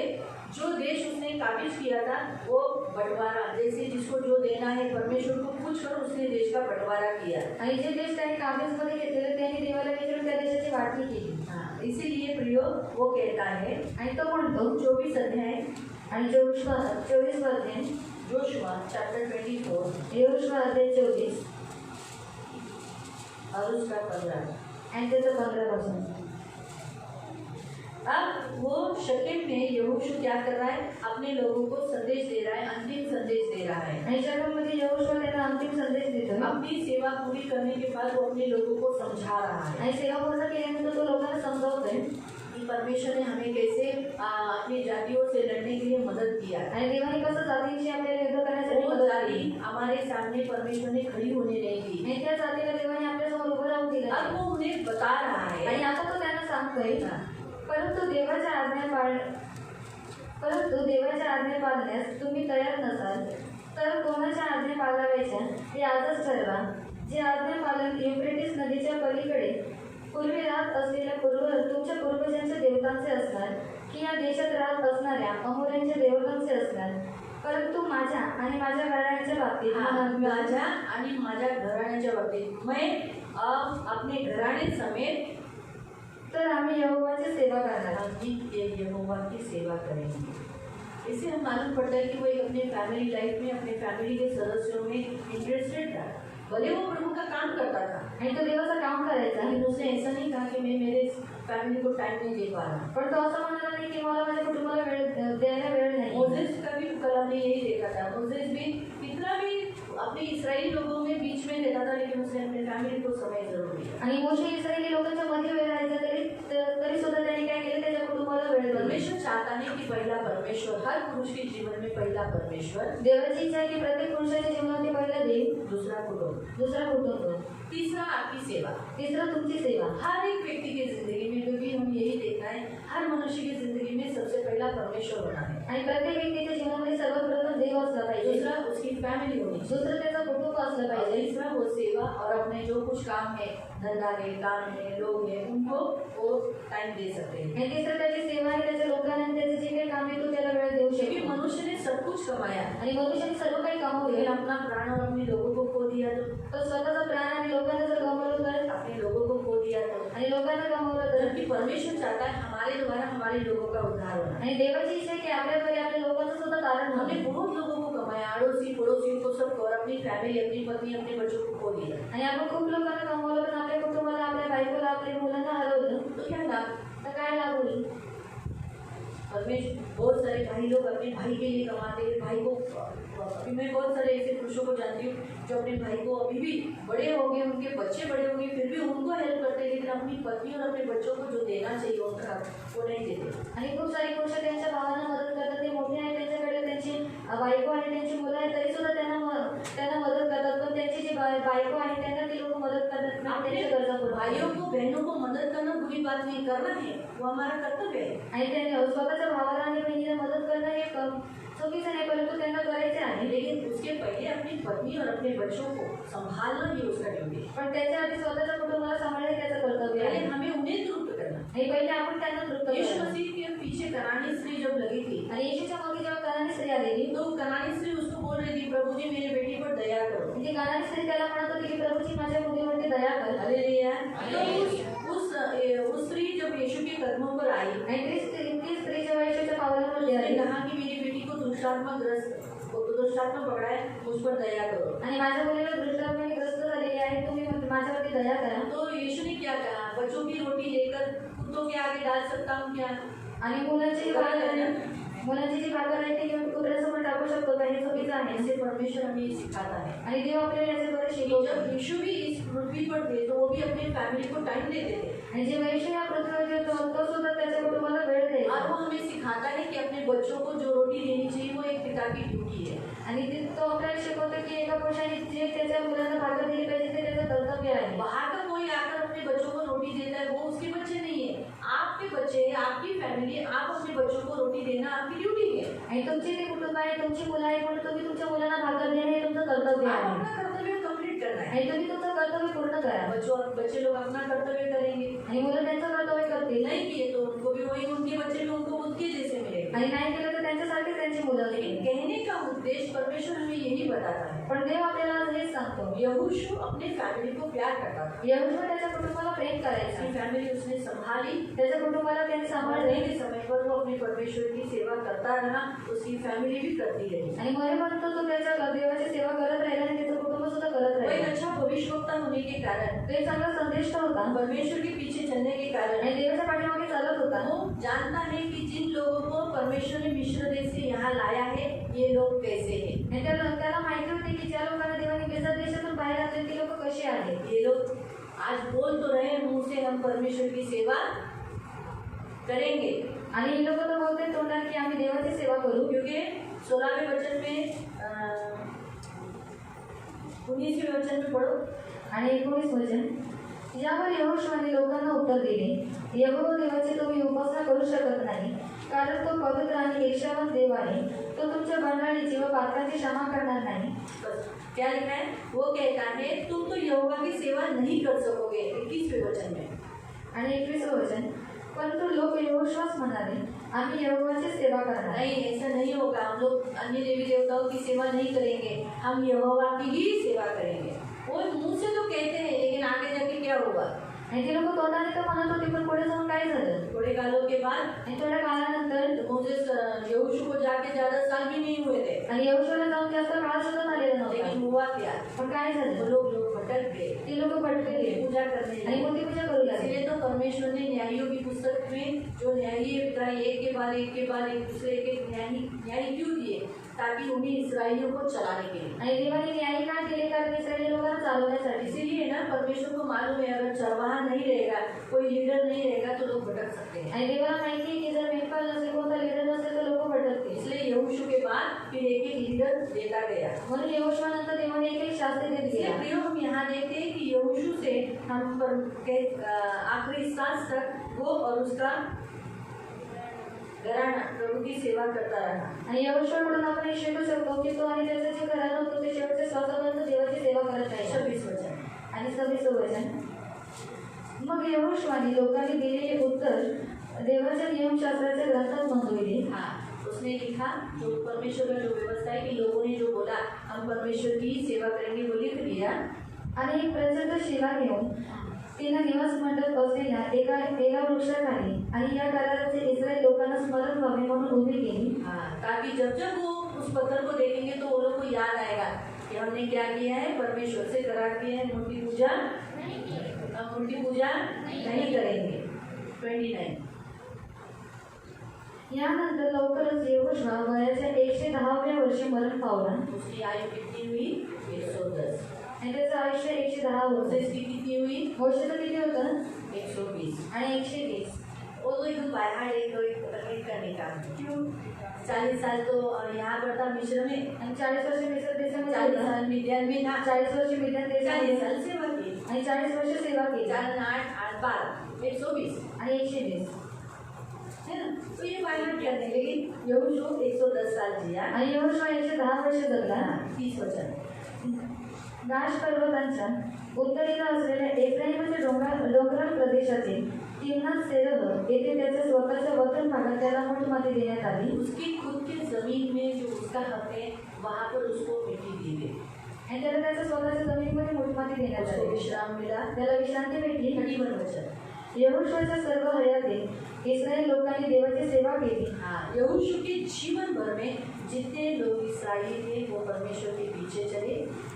S3: जो देश उसने काबिज किया था वो बंटवारा, जैसे जिसको जो देना है परमेश्वर को पूछकर उसने देश का बंटवारा किया.
S2: आणि जे देश त्याने काबीजमध्ये घेतलेले त्यांनी देवाला विचारून त्या देशाची वाटणी केली.
S3: इसीलिए प्रियो वो कहता है
S2: आणि तो म्हणतो
S3: 24 अध्याय
S2: आणि 24 अध्याय
S3: जोशुआ चैप्टर 24
S2: यहोशू अध्याय 24
S3: और उसका 15.
S2: आणि त्याचं 15 पासून.
S3: अब वो शकेम में यहोशू क्या कर रहा है, अपने लोगों को संदेश दे रहा है, अंतिम संदेश दे रहा है.
S2: आणि शकेममध्ये यहोशू त्यांना अंतिम संदेश देतो.
S3: अपनी सेवा पूरी करने के बाद वो अपने लोगों को समझा रहा है
S2: आणि सेवा पूर्ण केल्यानंतर तो लोकांना समजावतोय
S3: कि परमेश्वर ने हमें कैसे अपनी जातियों से लड़ने के लिए मदद किया.
S2: आणि देवाने कसं जातींशी आपल्याला युद्ध करण्यासाठी
S3: वो
S2: मदत
S3: जाति
S2: केली.
S3: हमारे सामने परमेश्वर ने खड़ी होने नहीं दी.
S2: आणि त्या जातीला देवाने आपल्यासमोर उभं
S3: बता रहा है।
S2: आणि आता तो त्यांना सांगतोय,
S3: हाँ,
S2: परंतु देवाच्या आज्ञा पाळण्यास तुम्ही तयार नसाल तर कोणाच्या आज्ञा पाळाव्याच्या हे आजच ठरवा. जे आज्ञा पालन युफ्रेटिस नदीच्या पलीकडे पूर्वी राहत असलेल्या तुमच्या पूर्वजांच्या देवतांचे असणार की या देशात राहत असणाऱ्या अमोऱ्यांच्या देवतांचे असणार. परंतु माझ्या आणि माझ्या घराण्याच्या बाबतीत
S3: माझ्या आणि माझ्या घराण्याच्या बाबतीत मैं अपने घराणे समेत
S2: तर आम्ही यहोवाची सेवा करणार.
S3: यहोवा की सेवा करेंगे. इससे हम मालूम पड़ता है कि वो एक अपने फैमिली लाइफ में अपने फैमिली के सदस्यों में इंटरेस्टेड था. भले वो प्रभु का काम करता था
S2: आणि तो देवाचं काम करायचा,
S3: लेकिन उसने ऐसा नहीं कहा कि मैं मेरे फैमिली को टाइम नहीं दे पा रहा.
S2: पण तो असं म्हणाला नाही की मला माझ्या कुटुंबाला वेळ द्यायला वेळ नाही.
S3: मोसेस का भी कलाम ने यही देखा था. मोसेस भी कितना भी अपने इस्राएली लोगों में बीच में रहता था, लेकिन उसने अपने फैमिली को समय जरूर दिया.
S2: आणि मोशे इस्रायली लोकांच्या मध्ये वेळ राहायचा तरी सुद्धा त्यांनी काय केलं, त्याच्या कुटुंबाला वेळ दिला.
S3: परमेश्वर चाहता है कि पहला परमेश्वर, हर पुरुष के जीवन में पहला परमेश्वर,
S2: देवाची इच्छा आहे की प्रत्येक पुरुषाच्या जीवनात पहिला देव,
S3: दूसरा कुटुंब,
S2: दुसरा कुटुंब,
S3: तीसरा आपकी सेवा,
S2: तिसरा तुमची सेवा.
S3: हर एक व्यक्ति की जिंदगी में, क्योंकि हम यही देखना है, हर मनुष्य की जिंदगी में सबसे पहला परमेश्वर होना है.
S2: आणि प्रत्येक व्यक्तीच्या जीवनामध्ये सर्वप्रथम देव असला पाहिजे,
S3: दूसरा उसकी फैमिली होनी चाहिए,
S2: दुसरं त्याचं कुटुंब असलं
S3: और
S2: पाहिजे,
S3: तीसरा वो सेवा और अपने जो कुछ काम है, धंधा है, काम है, लोग हैं, उनको वो टाइम दे सकते हैं.
S2: आणि तिसरं त्याची सेवा आहे, त्याच्या लोकांना आणि त्याचे जे काही काम आहे तो त्याला वेळ देऊ
S3: क्योंकि
S2: शकतो.
S3: मनुष्य ने सब कुछ कमाया,
S2: आणि मनुष्याने सर्व काही
S3: लेकिन
S2: कमावले,
S3: अपना प्राण और अपने लोगों को खो दिया.
S2: तो स्वतःचा प्राण आणि लोकांना जर गमावलं तर,
S3: अपने लोगों को खो दिया तो,
S2: आणि लोकांना गमावलं तर,
S3: जबकि परमेश्वर चाहता है हमारे द्वारा हमारे लोगों का उद्धार होना.
S2: आणि देवाची इच्छा आहे की आपल्याद्वारे आपल्या लोकांचं सुद्धा तारण
S3: हमने
S2: होणे.
S3: बहुत लोगों को कमाया, अड़ोसी पड़ोसियों को सबको, और अपनी फैमिली, अपनी पत्नी, अपने बच्चों को खो दिया.
S2: आणि आपण खूप लोकांना कमावलं, पण आपल्या कुटुंबाला, आपल्या बायकोला, आपल्या मुलांना हरवलं
S3: तो क्या लाभ?
S2: तर काय लाभ होईल.
S3: परमेश्वर, बहुत सारे भाई लोग अपने भाई के लिए कमाते हैं. भाई को, अभी मैं बहुत सारे ऐसे पुरुषों को जानती हूँ जो अपने भाई को, अभी भी बड़े हो गए, उनके बच्चे बड़े हो गए, फिर भी उनको हेल्प करते हैं, लेकिन अपनी पत्नी और अपने बच्चों को जो देना चाहिए उनका हक, वो नहीं देते.
S2: आणि खूप सारी पुरुष त्यांच्या भावांना मदत करतात, ते मोठे आहेत, त्यांच्याकडे त्यांची बायको आणि त्यांची मुलं आहेत, तरी सुद्धा त्यांना मदत करतात, पण त्यांची जी बायको आहे त्यांना ती लोक मदत करतात नाही,
S3: अपने
S2: त्यांच्या गरजा पुरवतात.
S3: भाइयों को, बहनों को मदद करना बुरी बात नहीं, करना है, वो हमारा कर्तव्य है.
S2: आणि त्यांनी स्वतःच्या भावाला आणि बहिणीला मदत करणं हे चुकीचं नाही, परंतु त्यांना करायचे आहे.
S3: लेकिन उसके पहले अपनी पत्नी और अपने बच्चों को संभालना ही उसका ड्यूटी है.
S2: पण त्याच्या आधी स्वतःच्या कुटुंबाला सांभाळणे त्याचं कर्तव्य
S3: पहले
S2: आहे.
S3: हमें उन्हें तृप्त करना.
S2: आणि पहिले आपण त्यांना तृप्त
S3: यीशु
S2: करायचं.
S3: मसीह के पीछे कनानी स्त्री जब लगी थी,
S2: आणि येशूच्या मागे जेव्हा कनानी स्त्री आलेली,
S3: तो कनानी स्त्री उसको बोल रही थी, प्रभु जी मेरी बेटी पर दया करो.
S2: म्हणजे कनानी स्त्री त्याला म्हणत होती की प्रभूजी माझ्या मुलीवरती दया कर.
S3: हालेलुया. तो उस स्त्री जब यीशु के कदमों पर आई,
S2: आणि ती स्त्री जेव्हा येशूच्या पावलांवरती
S3: उसने
S2: आली
S3: कहा कि मेरी बेटी को दुष्टात्मा पकड़ा है, मुझ पर दया करो.
S2: आणि माझ्या मुलीला दृष्टात्माने ग्रस्त झालेली आहे, तुम्ही माझ्यावरती दया करा.
S3: तो यीशु ने क्या कहा? बच्चों की रोटी लेकर कुत्तों के आगे डाल सकता हूँ क्या?
S2: आणि मुलांची जी भाकर आहे ती घेऊन कुत्र्यासमोर टाकू शकतो का? हे चुकीचं आहे.
S3: ऐसे परमेश्वर हमें सिखाता है.
S2: आणि देव आपल्याला याच्याद्वारे
S3: तो
S2: शिकवतो.
S3: जब यीशु भी इस पृथ्वी पर थे तो वो भी अपनी फैमिली को टाइम देते थे,
S2: आणि जेव्हा येशू या पृथ्वीवर येतो तो सुद्धा त्याच्या कुटुंबाला वेळ
S3: और
S2: द्यायचा.
S3: वो हमें सिखाता है कि अपने बच्चों को जो रोटी देनी चाहिए वो एक पिता की ड्यूटी है.
S2: आणि तो आपल्याला शिकवतो की एका पुरुषाने जे त्याच्या मुलांना भाकर दिली पाहिजे ते त्याचं कर्तव्य आहे.
S3: बाहर का कोई आकर अपने बच्चों को रोटी देता है, वो उसके बच्चे नहीं है, आपके बच्चे हैं, आपकी फैमिली, आप अपने बच्चों को रोटी देना आपकी ड्यूटी है.
S2: आणि तुमचे ते कुटुंब आहे, तुमची मुलं आहे, म्हणून तुम्ही तुमच्या मुलांना भाकर देणे हे तुमचं कर्तव्य
S3: आप
S2: आहे.
S3: अपना कर्तव्य कंप्लीट करना है.
S2: आणि तुम्ही तुमचं कर्तव्य पूर्ण करा.
S3: बच्चे लोग अपना कर्तव्य करेंगे,
S2: आणि मुलं त्यांचं कर्तव्य करतील.
S3: नहीं किए तो उनको भी वही, उनके बच्चे भी उनको उनके जैसे मिलेंगे.
S2: आणि नाही केलं तर त्यांच्यासारखे त्यांची मुलं
S3: लेकिन
S2: असतील.
S3: कहने का उद्देश्य परमेश्वर हमें यही बताता है.
S2: पण देव आपल्याला हेच सांगतो.
S3: यहोशू अपने फैमिली को प्यार करता था.
S2: यहोशू त्याच्या कुटुंबाला प्रेम करायचा.
S3: अपनी फैमिली उसने संभाली.
S2: त्याच्या कुटुंबाला त्यांनी सांभाळले.
S3: मरने के समय पर वो अपने परमेश्वर की सेवा करता रहा, उसकी फैमिली भी करती रही.
S2: आणि मरेपर्यंत तो त्याच्या देवाची सेवा करत राहिला आणि त्याचं कुटुंब सुद्धा करत
S3: वो एक
S2: राहिला.
S3: अच्छा भविष्यवक्ता होने के कारण,
S2: तो एक चांगला संदेष्टा होता
S3: परमेश्वर के पीछे चलने के कारण,
S2: आणि देवाच्या पाठीमागे चालत होता.
S3: वो जानता है कि जिन लोगों को परमेश्वर ने मिस्र देश से यहाँ लाया है ये लोग कैसे हैं.
S2: आणि त्याला माहिती होती की ज्या लोकांना देवाने मिस्र देशातून बाहेर आणले ती लोक कशी आहेत.
S3: ये लोग आज बोल तो रहे हैं मुंह से हम परमेश्वर की सेवा करेंगे,
S2: आणि ही लोक तर बोलते तोंडाने की आम्ही देवाची सेवा करू.
S3: क्योंकि 16वें वचन में 19वें वचन में पढ़ो.
S2: आणि 19 वचन, यावर यहोशुआने लोकांना उत्तर दिले, यहोवा देवाची तुम्ही उपासना करू शकत नाही, कारण तो पवित्र आणि ईर्ष्यावान देव आहे. तो तुमच्या बंडाळीची व पातकाची क्षमा करणार नाही.
S3: बस क्या लिखा है? वो कहता है तुम तो यहोवा की सेवा नहीं कर सकोगे. 21वें वचन में.
S2: आणि 21वें वचन, परंतु लोक यहोशुआस म्हणाले, आम्ही यहोवाची सेवा करणार.
S3: नहीं, ऐसा नहीं होगा. हम लोग अन्य देवी देवताओं की सेवा नहीं करेंगे, हम यहोवा की ही सेवा करेंगे. वो मुंह से तो कहते हैं, लेकिन आगे जाके क्या होगा?
S2: आणि ते लोक तोंडाने तर म्हणत होते, पण पुढे जाऊन काय झालं?
S3: थोड़े कालों के बाद
S2: आणि थोड्या काळानंतर
S3: मोसेस यहोशू को जाके ज्यादा साल भी नहीं हुए थे,
S2: आणि यहोशुआला जाऊन जास्त काळ सुद्धा झालेला नव्हता.
S3: लेकिन हुआ क्या?
S2: पण काय
S3: वो
S2: झालं?
S3: लोग भटक गए,
S2: ते लोक भटकले
S3: पूजा करने
S2: आणि
S3: लगे.
S2: मूर्ती पूजा करू लागले.
S3: इसलिए तो परमेश्वर ने न्यायियों की पुस्तक में जो न्यायी अभिप्राय एक के बाद एक दूसरे के न्यायी क्यों दिए? ताकि उन्हें इसराइलियों को चलाने के लिए.
S2: आणि देवाने न्याय का केले, कारण इस्रायली लोकांना चालवण्यासाठी.
S3: इसीलिए ना परमेश्वर को मालूम है अगर चरवाहा नहीं रहेगा, कोई लीडर नहीं रहेगा तो लोग भटक सकते हैं.
S2: आणि देवाला माहिती आहे की जर मेंढपाळ नसेल, कोणता लीडर नसेल, तर लोक भटकतील.
S3: इसलिए यहोशू के बाद फिर एक लीडर देता गया.
S2: म्हणून यहोशुआनंतर देवाने एक शास्त्री देत
S3: इसलिए
S2: गेला.
S3: प्रियो हम यहाँ देखते हैं कि यहोशू से हम आखिरी सांस तक वो और उसका घराना प्रभु की सेवा करता रहा.
S2: आणि यहोशुआकडून आपण हे शिकू शकतो की तो आणि त्याचं जे घराणं होतं ते शेवटच्या श्वासापर्यंत देवाची सेवा करत राहिला.
S3: 26 वचन.
S2: आणि 26वें वचन, मग यहोशुआने लोकांनी दिलेले उत्तर देवाच्या नियमशास्त्राच्या ग्रंथात नोंदविले.
S3: हाँ, उसने लिखा जो परमेश्वर का जो व्यवस्था है कि लोगों ने जो बोला हम परमेश्वर की ही सेवा करेंगे वो लिख दिया.
S2: आणि एक प्रचंड शिला घेऊन तिनं निवास मंडप असलेल्या एका वृक्षाखाली आणि या कराराचे इस्रायल लोकांना स्मरण व्हावे म्हणून उभी केली.
S3: हाँ, ताकि जब जब वो उस पत्थर को देखेंगे तो वो लोग को याद आएगा कि हमने क्या किया है, परमेश्वर से करार किया है, मूर्ति पूजा नहीं करेंगे. 29.
S2: यानंतर लवकरच यहोशुआ वयाच्या 110व्या वर्षी मरण पावला.
S3: उसकी आयु कितनी हुई? 110.
S2: आणि त्याचं आयुष्य 110 होतं.
S3: मोसेस की कितनी हुई?
S2: मोशेचं किती होतं?
S3: 120.
S2: आणि 120.
S3: वो तो एकदम बाहर एक तकलीफ करने का. क्यों? 40 साल तो यहाँ पर था मिस्र में,
S2: आणि 40 वर्ष मिस्र देशामध्ये
S3: 40
S2: होता.
S3: साल मिडियन में था,
S2: 40 वर्ष मिडियन
S3: 40
S2: देशामध्ये
S3: साल सेवा की,
S2: आणि 40 वर्ष सेवा केली
S3: 4 8 8 12 120
S2: आणि 120.
S3: है ना. तो ये बाहर करने, लेकिन यहोशू 110 साल जिया.
S2: आणि यहोशुआ 110 वर्ष जगला.
S3: 30 वचन.
S2: दाश पर्वतांच्या उत्तरेला असलेल्या एफ्राईमच्या डोंगराळ प्रदेशातील तिम्नाथ सेरह येथे त्याच्या स्वतःच्या वतन भागात त्याला मोठमाती देण्यात आली.
S3: उसकी खुद के जमीन में जो उसका हक है वहाँ पर उसको मिट्टी दी गई.
S2: आणि त्याला त्याच्या स्वतःच्या जमिनीमध्ये मोठमाती देण्यात
S3: उसको
S2: आली.
S3: विश्राम मिला.
S2: त्याला विश्रांती भेटली.
S3: 31 वचन.
S2: यहोशुआच्या सर्व हयातीत इस्रायल लोकांनी देवाची सेवा केली.
S3: हाँ, यहोशू के जीवन भर में जितने लोग इस्राएली थे वो परमेश्वर के पीछे चले.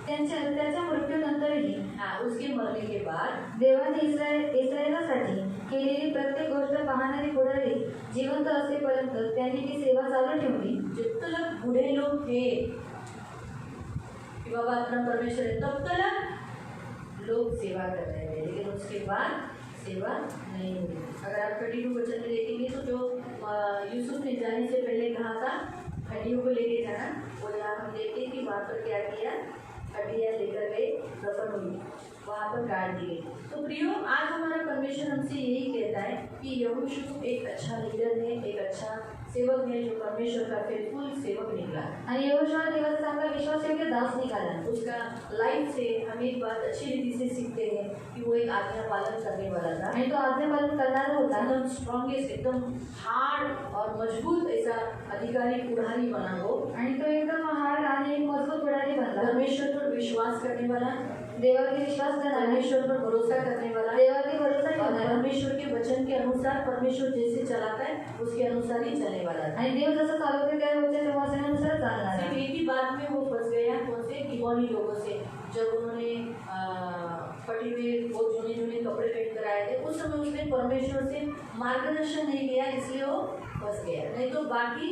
S2: त्याच्या मृत्यूनंतरही
S3: हाँ, उसके मरने के बाद
S2: देवाने इस्रायलासाठी केलेली प्रत्येक गोष्ट पाहणारी पुढारी जिवंत असेपर्यंत त्यांनी ती सेवा चालू ठेवली.
S3: जब तक बूढ़े लोग थे कि बाबा अपना परमेश्वर है, तब तक लोग सेवा कर रहे थे, लेकिन उसके बाद सेवा नहीं हुई. अगर आप 32 वचन में देखेंगे तो जो यूसुफ ने जाने से पहले कहा था हड्डियों को लेके जाना, वो यहाँ हम देखते हैं कि वहाँ पर क्या किया, हड्डियाँ लेकर गए, दफन हुई, वहाँ पर गाड़ दिए. तो प्रियो, आज हमारा परमेश्वर हमसे यही कहता है कि यहोशू एक अच्छा लीडर है, एक अच्छा सेवक है जो परमेश्वर का फेथफुल सेवक निकला.
S2: आणि यहोशुआ देवाचा चांगला विश्वासयोग्य दास निघाला.
S3: उसका लाइफ से हम एक बात अच्छी रीति से सीखते हैं कि वो एक आज्ञा पालन करने वाला था.
S2: आणि तो आज्ञापालन करणारा होता.
S3: एकदम स्ट्रॉन्गेस्ट, एकदम हार्ड और मजबूत ऐसा अधिकारी पुढारी बना वो.
S2: आणि तो एकदम हार्ड आणि एक मजबूत पुढारी बनला.
S3: परमेश्वर पर विश्वास करने वाला,
S2: देवावरती विश्वास करणारा,
S3: परमेश्वर पर भरोसा करने वाला,
S2: देवावरती भरोसा
S3: और
S2: ठेवणारा
S3: परमेश्वर के वचन के अनुसार परमेश्वर जैसे चलाता है उसके अनुसार ही चलने वाला था.
S2: आणि देव जसं चालवते त्या रोजच्या वचनानुसार चालणारा.
S3: सिर्फ एक ही बात में वो फंस गया, कौन से गिबोनी लोगों से, जब उन्होंने फटे हुए वो जूने कपड़े पहन कर आए थे, उस समय उसने परमेश्वर से मार्गदर्शन नहीं किया, इसलिए वो फंस गया. नहीं तो बाकी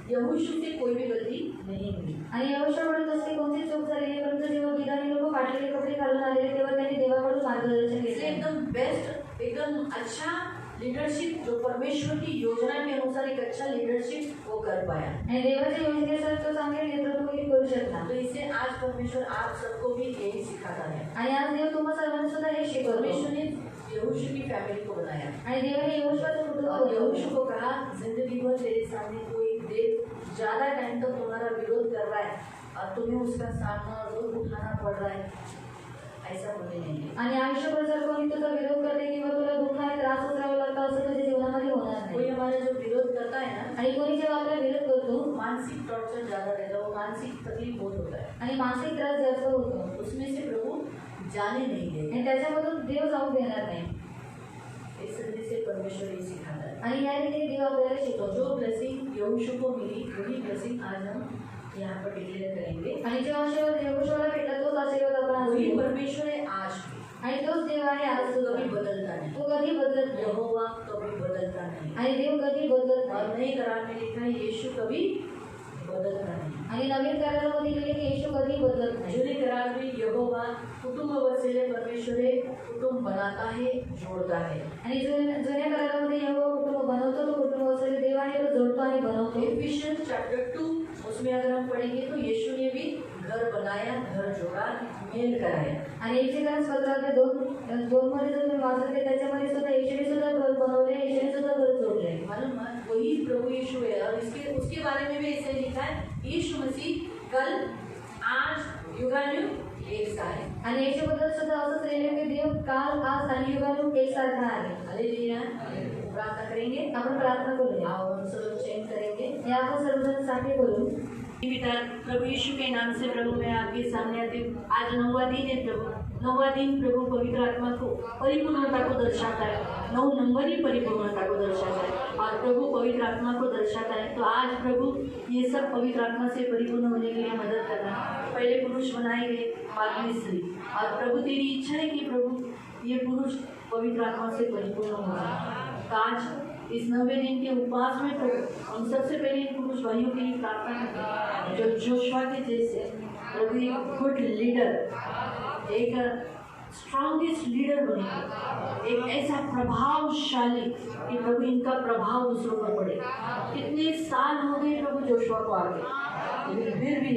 S3: यहोशू से कोई भी गलती नहीं हुई.
S2: आणि यहोशुआकडून तशी कोणती चूक झाली नाही, परंतु जेव्हा गिदानी लोक फाटलेले कपडे घालून आलेले तेव्हा त्यांनी देवाकडून मार्गदर्शन
S3: इसलिए
S2: घेतले.
S3: एकदम बेस्ट, एकदम अच्छा लीडरशिप जो परमेश्वर की योजना के अनुसार एक अच्छा लीडरशिप वो कर पाया.
S2: आणि देवाच्या योजनेनुसार तो चांगले नेतृत्व करू शकला.
S3: तो इससे आज परमेश्वर आप सबको भी यही सिखाता है.
S2: आणि आज देव तुम्हा सर्वांना सुद्धा हे शिकवतो.
S3: परमेश्वर ने
S2: यहोशू की फैमिली को बनाया
S3: आणि देवाने यहोशूआचं कुटुंब
S2: और यहोशू को कहा जिंदगी भर तेरे सामने कोई देव ज्यादा टाइम तक तुम्हारा विरोध कर रहा है और तुम्हें उसका सामना रोज उठाना पड़ रहा है, ऐसा होने नहीं है।
S3: आणि आयुष्यभर जर कोणी तुझा विरोध करते किंवा तुला दुःख आणि त्रास उचलावा लागतो असं तुझ्या जीवनामध्ये होणार नाही।
S2: कोई हमारा जो विरोध करता है ना,
S3: आणि कोणी जेव्हा आपला विरोध करतो
S2: मानसिक टॉर्चर ज्यादा रहता है, वो मानसिक तकलीफ बहुत होता है,
S3: आणि मानसिक त्रास जास्त होतो
S2: उसमें से प्रभु जाने नहीं देगा।
S3: आणि त्याच्यामधून देव जाऊ देणार नाही।
S2: इस तरह से परमेश्वर ये सिखाता है।
S3: आणि या रीतीने देव आपल्याला शिकवतो।
S2: जो ब्लेसिंग यहोशू को मिली वही ब्लेसिंग आज हम यहाँ पर डिक्लेयर करेंगे।
S3: आणि जो आशीर्वाद यहोशूला भेटला तोच आशीर्वाद आपण आज
S2: वही
S3: घेऊ।
S2: परमेश्वर है आज भी,
S3: आणि तोच देव आहे आज,
S2: तो कभी बदलता नहीं,
S3: तो कधी बदलत नाही
S2: यहोवा कभी बदलता नहीं।
S3: आणि देव कधी बदलत नाही।
S2: और नए करार में लिखा है यीशु कभी बदलता नहीं।
S3: आणि नवीन करारामध्ये लिहिले की येशू कधी बदलत नाही।
S2: जुने करार में यहोवा कुटुंब बसलेले परमेश्वर है, कुटुंब बनाता है, जोड़ता है।
S3: आणि जुन्या करारामध्ये यहोवा कुटुंब बनवतो, तो कुटुंब असलेले देव आहे तो जोडतो आणि बनवतो।
S2: इफिशियंस चैप्टर 2 उसमें अगर हम पढ़ेंगे तो यीशु ने भी घर बनाया, घर जोड़ा, मेल कराया।
S3: आणि एफेसियन्स पत्रामध्ये 2 मध्ये जर तुम्ही वाचलं तर त्याच्यामध्ये सुद्धा येशूने सुद्धा घर बनवले, येशूने सुद्धा घर जोडले।
S2: मालूम है वही प्रभु यीशु है। और उसके बारे में भी ऐसे लिखा है यीशु मसीह कल आज युगानुयुग एक सा है।
S3: आणि येशूबद्दल सुद्धा असंच लिहिलं की देव काल आज आणि युगानुयुग एकसारखा आहे।
S2: हालेलुया। प्रार्थना करेंगे,
S3: आपण प्रार्थना करूया।
S2: आओ हम सब चैन करेंगे।
S3: या आपण सर्वजण साथी करू।
S2: पिता प्रभु यीशु के नाम से प्रभु मैं आपके सामने आती हूँ। आज 9वां दिन है प्रभु, 9वां दिन प्रभु पवित्र आत्मा को परिपूर्णता को दर्शाता है, 9 नंबर ही परिपूर्णता को दर्शाता है और प्रभु पवित्र आत्मा को दर्शाता है। तो आज प्रभु ये सब पवित्र आत्मा से परिपूर्ण होने के लिए मदद करना। पहले पुरुष बनाए गए, बाद में स्त्री, और प्रभु तेरी इच्छा है कि प्रभु ये पुरुष पवित्र आत्मा से परिपूर्ण हो जाए। तो आज इस 9वें दिन के उपवास में प्रभु हम सबसे पहले इन पुरुष भाइयों के लिए प्रार्थना करते हैं जो जोशुआ के जैसे प्रभु एक गुड लीडर, एक स्ट्रॉन्गेस्ट लीडर बने, एक ऐसा प्रभावशाली कि प्रभु इनका प्रभाव दूसरों पर पड़े। कितने साल हो गए प्रभु जोशुआ को आगे, लेकिन फिर भी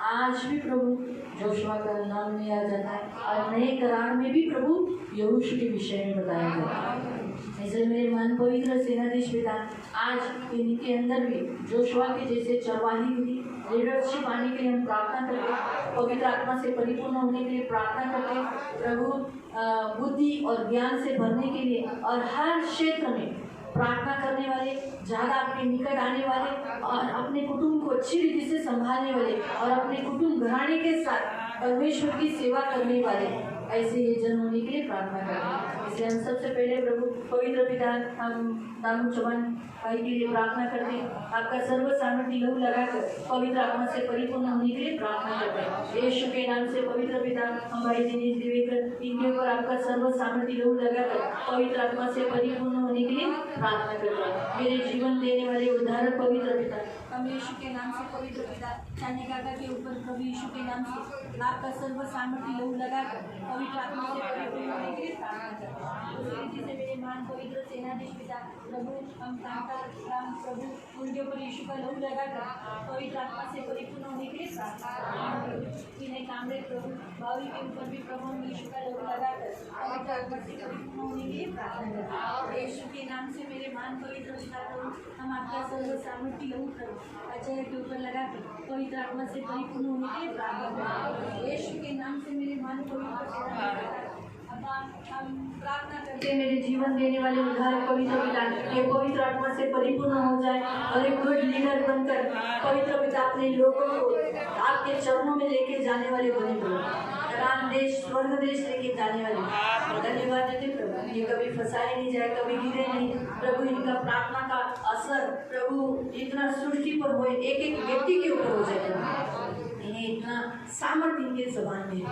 S2: आज भी प्रभु जोशुआ का नाम लिया जाता है और नए करार में भी प्रभु यहोशू के विषय में बताया जाता है। ऐसे मेरे मन पवित्र सेनाधीश पिता आज इनके अंदर भी जोशुआ के जैसे चरवाही हुई लीडरशिप आने के लिए हम प्रार्थना करते हैं, पवित्र आत्मा से परिपूर्ण होने के लिए प्रार्थना करते हैं प्रभु, बुद्धि और ज्ञान से भरने के लिए और हर क्षेत्र में प्रार्थना करने वाले, ज़्यादा आपके निकट आने वाले और अपने कुटुंब को अच्छी रीति से संभालने वाले और अपने कुटुंब घराने के साथ परमेश्वर की सेवा करने वाले ऐसे ये जन होने के लिए प्रार्थना करते हैं। इसलिए हम सबसे पहले प्रभु पवित्र पिता हम दामू चौहान भाई के लिए प्रार्थना करते हैं। आपका सर्व सामर्थ्य लहू लगाकर पवित्र आत्मा से परिपूर्ण होने के लिए प्रार्थना करते हैं। यीशु के नाम से पवित्र पिता हम भाई दिनेश दिवेकर इनके ऊपर आपका सर्व सामर्थ्य लहू लगाकर पवित्र आत्मा से परिपूर्ण होने के लिए प्रार्थना करते हैं। मेरे जीवन देने वाले उद्धारक पवित्र पिता
S3: हम यीशु के नाम से पवित्र पिता चांदी काका के ऊपर प्रभु यीशु के नाम से आपका सर्व सामर्थ्य लहू लगाकर पवित्र आत्मा से परिपूर्ण होने के लिए प्रार्थना करते हैं। उसी रीति से मेरे मान पवित्र सेनाधीश पिता प्रभु हम कांता राम प्रभु उनके ऊपर यीशु का लहू लगाकर पवित्र आत्मा से परिपूर्ण होने के लिए प्रार्थना करते हैं। इन्हें कामरे प्रभु बावी के ऊपर भी प्रभु हम यीशु का लहू लगाकर पवित्र आत्मा से परिपूर्ण होने के लिए प्रार्थना करते हैं। यीशु के नाम से मेरे मान पवित्र पिता प्रभु हम आपका सर्व सामर्थ्य लहू कर अजय के ऊपर लगाकर पवित्र आत्मा से परिपूर्ण होने के लिए प्रार्थना करते हैं। यीशु के नाम से मेरे मन पवित्र हम प्रार्थना करते हैं मेरे जीवन देने वाले उद्धारक पवित्र पिता ये पवित्र आत्मा से परिपूर्ण हो जाए और एक गुड लीडर बनकर पवित्र पिता अपने लोगों को आपके चरणों में लेके जाने वाले बने राम देश स्वर्ग देश लेके जाने वाले धन्यवाद देते प्रभु। ये कभी फंसाए नहीं जाए, कभी गिरे नहीं प्रभु। इनका प्रार्थना का असर प्रभु इतना सृष्टि पर हो, एक एक व्यक्ति के ऊपर हो जाए, इन्हें इतना सामर्थ्य इनके जबान में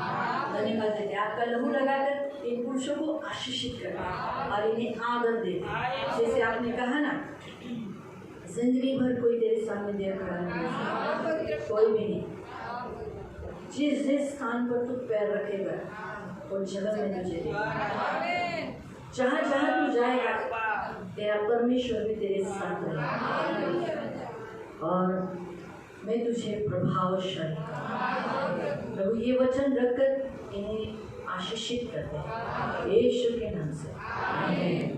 S3: धन्यवाद देते। आपका लहू लगाकर इन पुरुषों को आशीषित करना और इन्हें आदर देते। जैसे आपने कहा ना जिंदगी भर कोई तेरे सामने देर खड़ा नहीं, कोई भी नहीं। जिस जिस स्थान पर तू पैर रखेगा वो जगह में तुझे जहाँ जहाँ तू जाएगा तेरा परमेश्वर भी तेरे साथ रहेगा और मैं तुझे प्रभावशाली प्रभु ये वचन रखकर इन्हें आशीषित करते हैं यीशु के नाम से आमीन।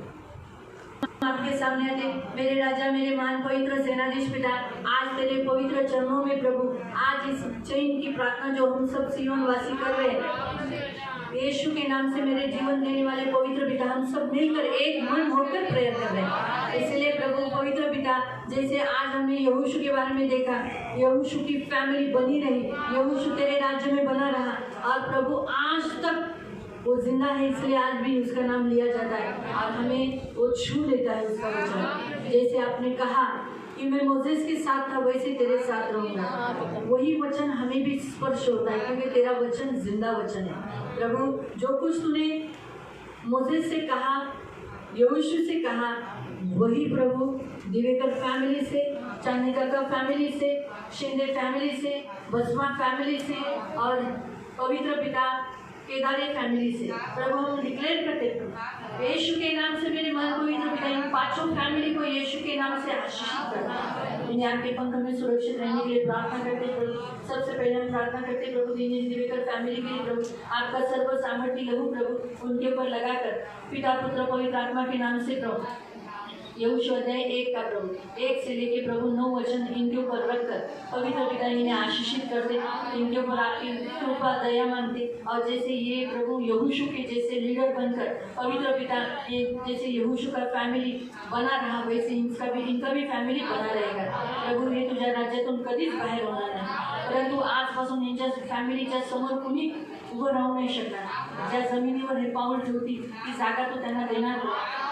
S3: आपके सामने आते मेरे राजा मेरे महान पवित्र सेनाधीश पिता, आज तेरे पवित्र चरणों में प्रभु, आज इस चैन की प्रार्थना जो हम सब सियोन वासी कर रहे हैं, यीशु के नाम से मेरे जीवन देने वाले पवित्र पिता, हम सब मिलकर एक मन होकर प्रेयर कर रहे हैं। इसलिए प्रभु पवित्र पिता, जैसे आज हमने यहोशू के बारे में देखा, यहोशू की फैमिली बनी रही, यहोशू तेरे राज्य में बना रहा, और प्रभु आज तक वो जिंदा है, इसलिए आज भी उसका नाम लिया जाता है और हमें वो छू लेता है उसका वचन। जैसे आपने कहा कि मैं मोसेस के साथ था वैसे तेरे साथ रहूंगा, वही वचन हमें भी स्पर्श होता है क्योंकि तेरा वचन जिंदा वचन है। प्रभु जो कुछ तूने मोसेस से कहा, यहोशू से कहा, वही प्रभु दिवेकर फैमिली से, चांदीकर का फैमिली से, शिंदे फैमिली से, बसवा फैमिली से और पवित्र पिता केदारे फैमिली से प्रभु हम डिक्लेयर करते हैं यीशु के नाम से मेरे मन को पवित्र पिता इन पांचों फैमिली को यीशु के नाम से आशीषित करना, इन्हें आपके पंख में सुरक्षित रहने के लिए प्रार्थना करते प्रभु। सबसे पहले हम प्रार्थना करते प्रभु दीनेश दिवेकर फैमिली के लिए प्रभु, आपका सर्व सामर्थ्य लहू प्रभु उनके ऊपर लगाकर पिता पुत्र पवित्र आत्मा के नाम से प्रभु, यहोशू अध्याय 1 का प्रभु 1 से लेके प्रभु 9 वचन इनके ऊपर रखकर पवित्र पिता इन्हें आशीषित करते, इनके ऊपर आपकी कृपा दया मांगते, और जैसे ये प्रभु यहोशू के जैसे लीडर बनकर पवित्र पिता ये जैसे यहोशू का फॅमिली बना रहा वैसे इनका भी फॅमिली बना रहेगा प्रभू। हे तुझ्या राज्यातून कधीच बाहेर होणार नाही, परंतु आजपासून यांच्या फॅमिलीच्या समोर कुणी उभं राहू नाही शकणार। ज्या जमिनीवर हे पाऊल ठेवतील ती जागा तो त्यांना देणार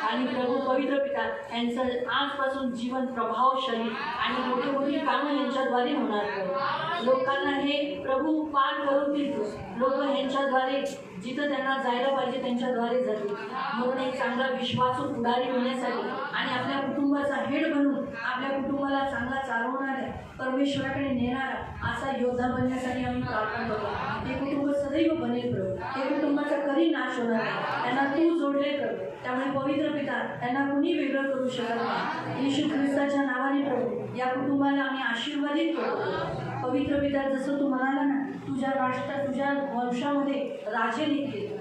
S3: आणि प्रभू पवित्र पिता यांचं आजपासून जीवन प्रभावशाली आणि मोठी मोठी कामं यांच्याद्वारे होणार। लोकांना हे प्रभू पार करून देतो, लोक यांच्याद्वारे जिथं त्यांना जायला पाहिजे त्यांच्याद्वारे जातील, म्हणून एक चांगला विश्वासू पुढारी होण्यासाठी आणि आपल्या कुटुंबाचा हेड बनून आपल्या कुटुंबाला चांगला चालवणाऱ्या परमेश्वराकडे नेणारा असा योद्धा बनण्यासाठी आम्ही प्रार्थना करतो। हे कुटुंब सदैव बनेल प्रभू, हे कुटुंबाचा कधी नाश होणार नाही, त्यांना तू जोडले प्रभू, त्यामुळे पवित्र पिता त्यांना कुणी वेगळं करू शकत नाही। येशू ख्रिस्ताच्या नावाने प्रभू या कुटुंबाला आम्ही आशीर्वादित करतो। पवित्र पिता जसं तू म्हणाला ना तुझ्या राष्ट्रात तुझ्या वंशामध्ये राजे निघतील,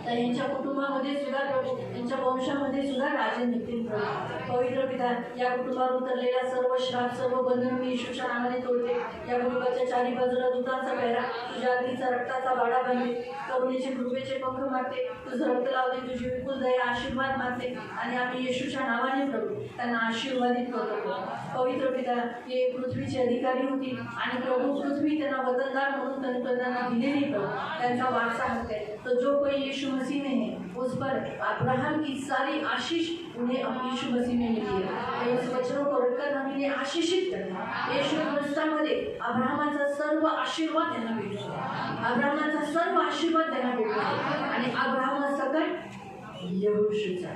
S3: तर यांच्या कुटुंबामध्ये सुद्धा प्रभू यांच्या वंशामध्ये सुद्धा राजे निघतील प्रभू। पवित्र पिता या कुटुंबावर उतरलेला सर्व श्राप सर्व बंधन मी येशूच्या नावाने तोडते। या कुटुंबाच्या चारी बाजूला दूतांचा पेहरा तुझ्या अग्नीचा रक्ताचा वाडा बांधते, करुणेचे कृपेचे पंख मारते, तुझं रक्त लावते, तुझी विपुल दया आशीर्वाद मारते आणि आम्ही येशूच्या नावाने प्रभू त्यांना आशीर्वादित करतो। पवित्र पिता हे पृथ्वीचे अधिकारी होती आणि प्रभू पृथ्वी त्यांना वतनदार म्हणून त्यांना दिलेली प्रभू त्यांचा वारसा हक्क है। तो जो कोई यीशु मसीह में है उस पर अब्राहम की सारी आशीष उन्हें यीशु मसीह में मिली है। इस वचनों को रखकर हम इन्हें आशीषित करते। यीशु ख्रिस्तामध्ये अब्राहमाचा सर्व आशीर्वाद त्यांना भेटतो, अब्राहमाचा सर्व आशीर्वाद त्यांना भेटतो आणि अब्राहमासकट यहोशूचा